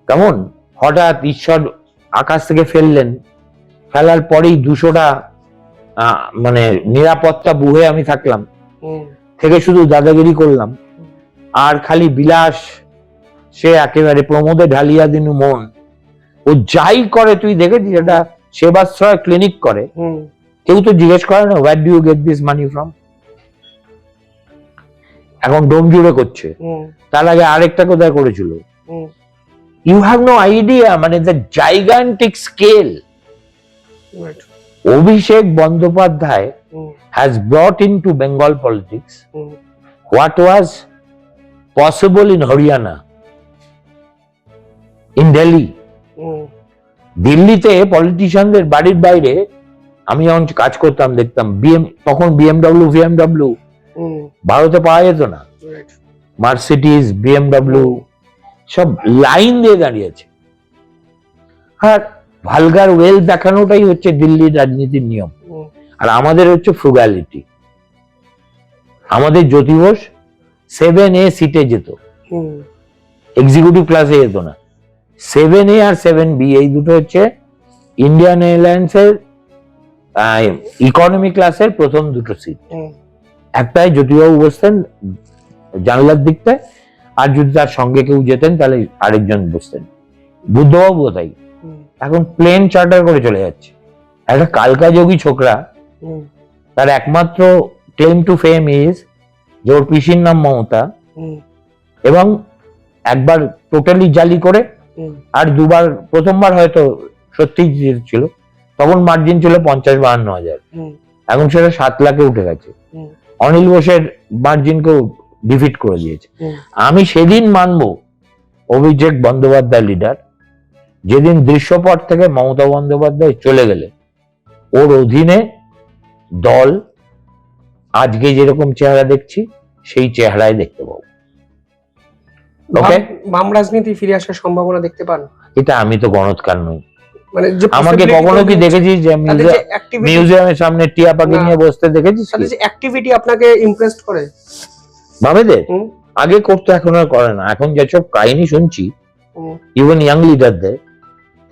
Speaker 2: কেমন, হঠাৎ ঈশ্বর আকাশ থেকে ফেললেন, ফেলার পরেই 200টা মানে নিরাপত্তা বুহে আমি থাকলাম, থেকে শুধু দাদাগিরি করলাম আর খালি বিলাস, সে একেবারে প্রমোদে ঢালিয়া দিনু মন, ও যাই করে তুই দেখেছিস, এটা সেবাশ্রয় ক্লিনিক করে, কেউ তো জিজ্ঞেস করে না where do you get this money from? এখন ডোম জুড়ে করছে, তার আগে আরেকটা কোথায় করেছিল, ইউ হ্যাভ নো আইডিয়া, মানে the gigantic scale. Abhishek Bandyopadhyay has brought into Bengal politics what was possible in Haryana, in Delhi. দিল্লিতে পলিটিশিয়ানদের বাড়ির বাইরে আমি যখন কাজ করতাম দেখতাম তখন বিএমডব্লিউ ভারতে পাওয়া যেত না, মার্সিডিজ, বিএমডব্লিউ সব লাইন দিয়ে দাঁড়িয়েছে। আর ভালগার ওয়েল দেখানোটাই হচ্ছে দিল্লির রাজনীতির নিয়ম। আর আমাদের হচ্ছে ফ্রুগালিটি। আমাদের জ্যোতি ঘোষ 7A সিটে যেত, এক্সিকিউটিভ ক্লাসে যেত না। 7A আর 7B এই দুটো হচ্ছে ইন্ডিয়ান এয়ারলাইন্স এর ইকোনমি ক্লাসের প্রথম দুটো সিট। একটাই জ্যোতিবাবু বসতেন জানলার দিকটায়, আর যদি তার সঙ্গে কেউ যেতেন তাহলে আরেকজন বসতেন। বুদ্ধবাবু তাই এখন প্লেন চার্টার করে চলে যাচ্ছে। একটা কালকা যোগী ছোকরা, তার একমাত্র ক্লেম টু ফেম ইজ যে ওর পিসির নাম মমতা, এবং একবার টোটালি জালি করে আর দুবার, প্রথমবার হয়তো সত্যি ছিল, তখন মার্জিন ছিল 50-52 হাজার, এখন সেটা 7 লাখে উঠে গেছে। অনিল বোসের মার্জিনকেও ডিফিট করে দিয়েছে। আমি সেদিন মানবো অভিষেক বন্দ্যোপাধ্যায় লিডার, যেদিন দৃশ্যপট থেকে মমতা বন্দ্যোপাধ্যায় চলে গেলে ওর অধীনে দল আজকে যেরকম চেহারা দেখছি সেই চেহারায় দেখতে পাবো।
Speaker 1: বাম রাজনীতি ফিরে আসার সম্ভাবনা দেখতে পান? এটা
Speaker 2: আমি তো গণৎকার নই,
Speaker 1: মানে
Speaker 2: আমাকে কখনো কি দেখেছিস যে মিউজিয়ামের সামনে টিয়া পাখি নিয়ে বসতে দেখেছিস?
Speaker 1: যে অ্যাক্টিভিটি আপনাকে ইমপ্রেসড করে
Speaker 2: বামেদের? আগে করতো, এখন আর করে না। এখন যেসব কাহিনী শুনছি ইভেন ইয়াং লিডারদের,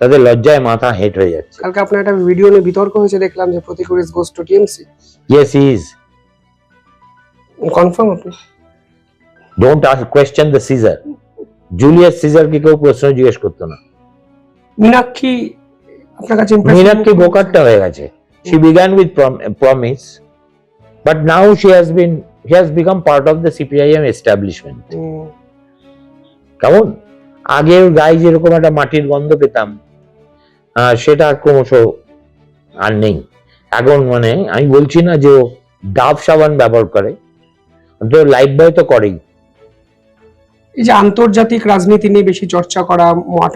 Speaker 2: তাদের লজ্জায় মাথা হেট হয়ে যাচ্ছে।
Speaker 1: কালকে আপনার একটা ভিডিও নিয়ে বিতর্ক হয়েছে দেখলাম, যে Pratik is goes to TMC.
Speaker 2: Yes he is.
Speaker 1: Confirm আপনি?
Speaker 2: Don't ask question the Caesar. Julius Caesar কে কেউ প্রশ্ন জিজ্ঞেস করতো না।
Speaker 1: মীনাক্ষী আপনার কাছে
Speaker 2: মীনাক্ষী বোকারটা হয়ে গেছে। She began with promise, but now she has become part of the CPIM establishment. কেমন, আগে ওর গায়ে যেরকম একটা মাটির গন্ধ পেতাম, সেটা ক্রমশ আর নেই। এখন মানে আমি বলছি না যে ও ডাব সাবান ব্যবহার করে, তো লাইফ বয় তো করেই।
Speaker 1: এই যে আন্তর্জাতিক রাজনীতি নিয়ে বেশি চর্চা করা,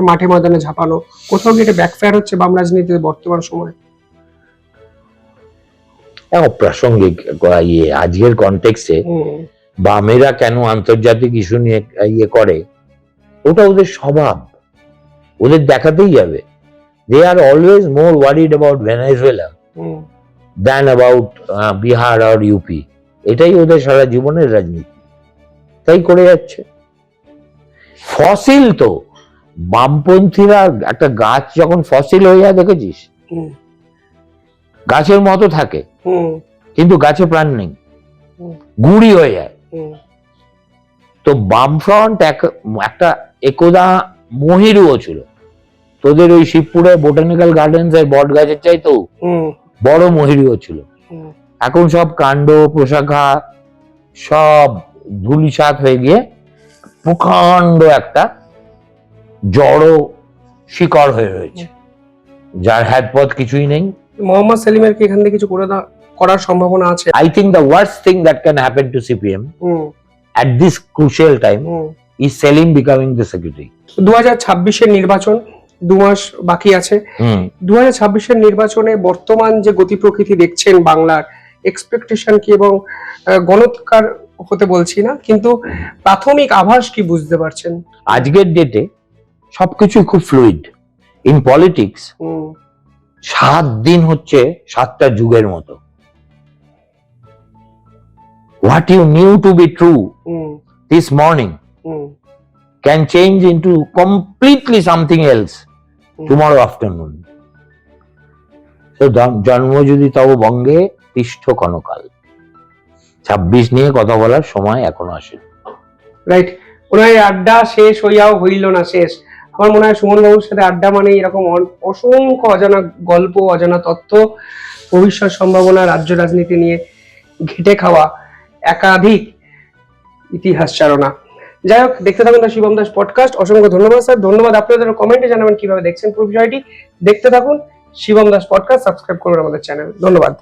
Speaker 1: মাঠে ময়দানে ঝাঁপানো, কোথাও কি এটা ব্যাকফায়ার হচ্ছে বাম রাজনীতিতে বর্তমান সময়?
Speaker 2: প্রাসঙ্গিক আজকের কনটেক্সটে বামেরা কেন আন্তর্জাতিক ইস্যু নিয়ে করে, ওটা ওদের স্বভাব, ওদের দেখাতেই যাবে। They are always more worried about Venezuela than about Bihar আর ইউপি। এটাই ওদের সারা জীবনের রাজনীতি, তাই করে যাচ্ছে। ফসিল তো বামপন্থীরা, একটা গাছ যখন ফসিল হয়ে যায় দেখেছিস, গাছের মতো থাকে কিন্তু গাছে প্রাণ নেই, গুঁড়ি হয়ে যায়। তো বামফ্রন্ট একটা একদা মহিরুও ছিল, তোদের ওই শিবপুরে বোটানিক্যাল গার্ডেন্স এর বট গাছের চাইতেও বড় মহিরুও ছিল। এখন সব কাণ্ড প্রশাখা সব ধুলিসাৎ হয়ে গিয়ে প্রকাণ্ড একটা জড়ো শিকড় হয়ে রয়েছে, যার হাতপথ কিছুই নেই।
Speaker 1: মোহাম্মদ সেলিমের কি এখান থেকে কিছু করার সম্ভাবনা আছে?
Speaker 2: I think the worst thing that can happen to CPM at this crucial time is Selim becoming the secretary.
Speaker 1: 2026-এর নির্বাচন 2 মাস বাকি আছে। 2026-এর নির্বাচনে বর্তমান যে গতি প্রকৃতি দেখছেন বাংলার, এক্সপেকটেশন কি এবং গণৎকার হতে বলছি না, কিন্তু প্রাথমিক আভাস কি বুঝতে পারছেন?
Speaker 2: আজকের ডেটে সবকিছু খুব ফ্লুইড। ইন পলিটিক্স 7 দিন হচ্ছে 7টা যুগের মতো। What you knew to be true this morning can change into completely something else tomorrow afternoon. So জন্ম যদি তব বঙ্গে তিষ্ঠ ক্ষণকাল। 26 নিয়ে কথা বলার সময় এখনো আসেনি।
Speaker 1: রাইট। ওনার আড্ডা শেষ হইয়াও হইল না শেষ। আমার মনে হয় সুমন বাবুর সাথে আড্ডা মানে এরকম অসংখ্য অজানা গল্প, অজানা তথ্য, ভবিষ্যৎ সম্ভাবনা, রাজ্য রাজনীতি নিয়ে ঘেটে খাওয়া একাধিক ইতিহাস চারণা। যাই হোক, দেখতে থাকুন দ্য শিবম দাস পডকাস্ট। অসংখ্য ধন্যবাদ স্যার। ধন্যবাদ আপনাদের, কমেন্টে জানাবেন কিভাবে দেখছেন পুরো বিষয়টি। দেখতে থাকুন শিবম দাস পডকাস্ট, সাবস্ক্রাইব করুন আমাদের চ্যানেল। ধন্যবাদ।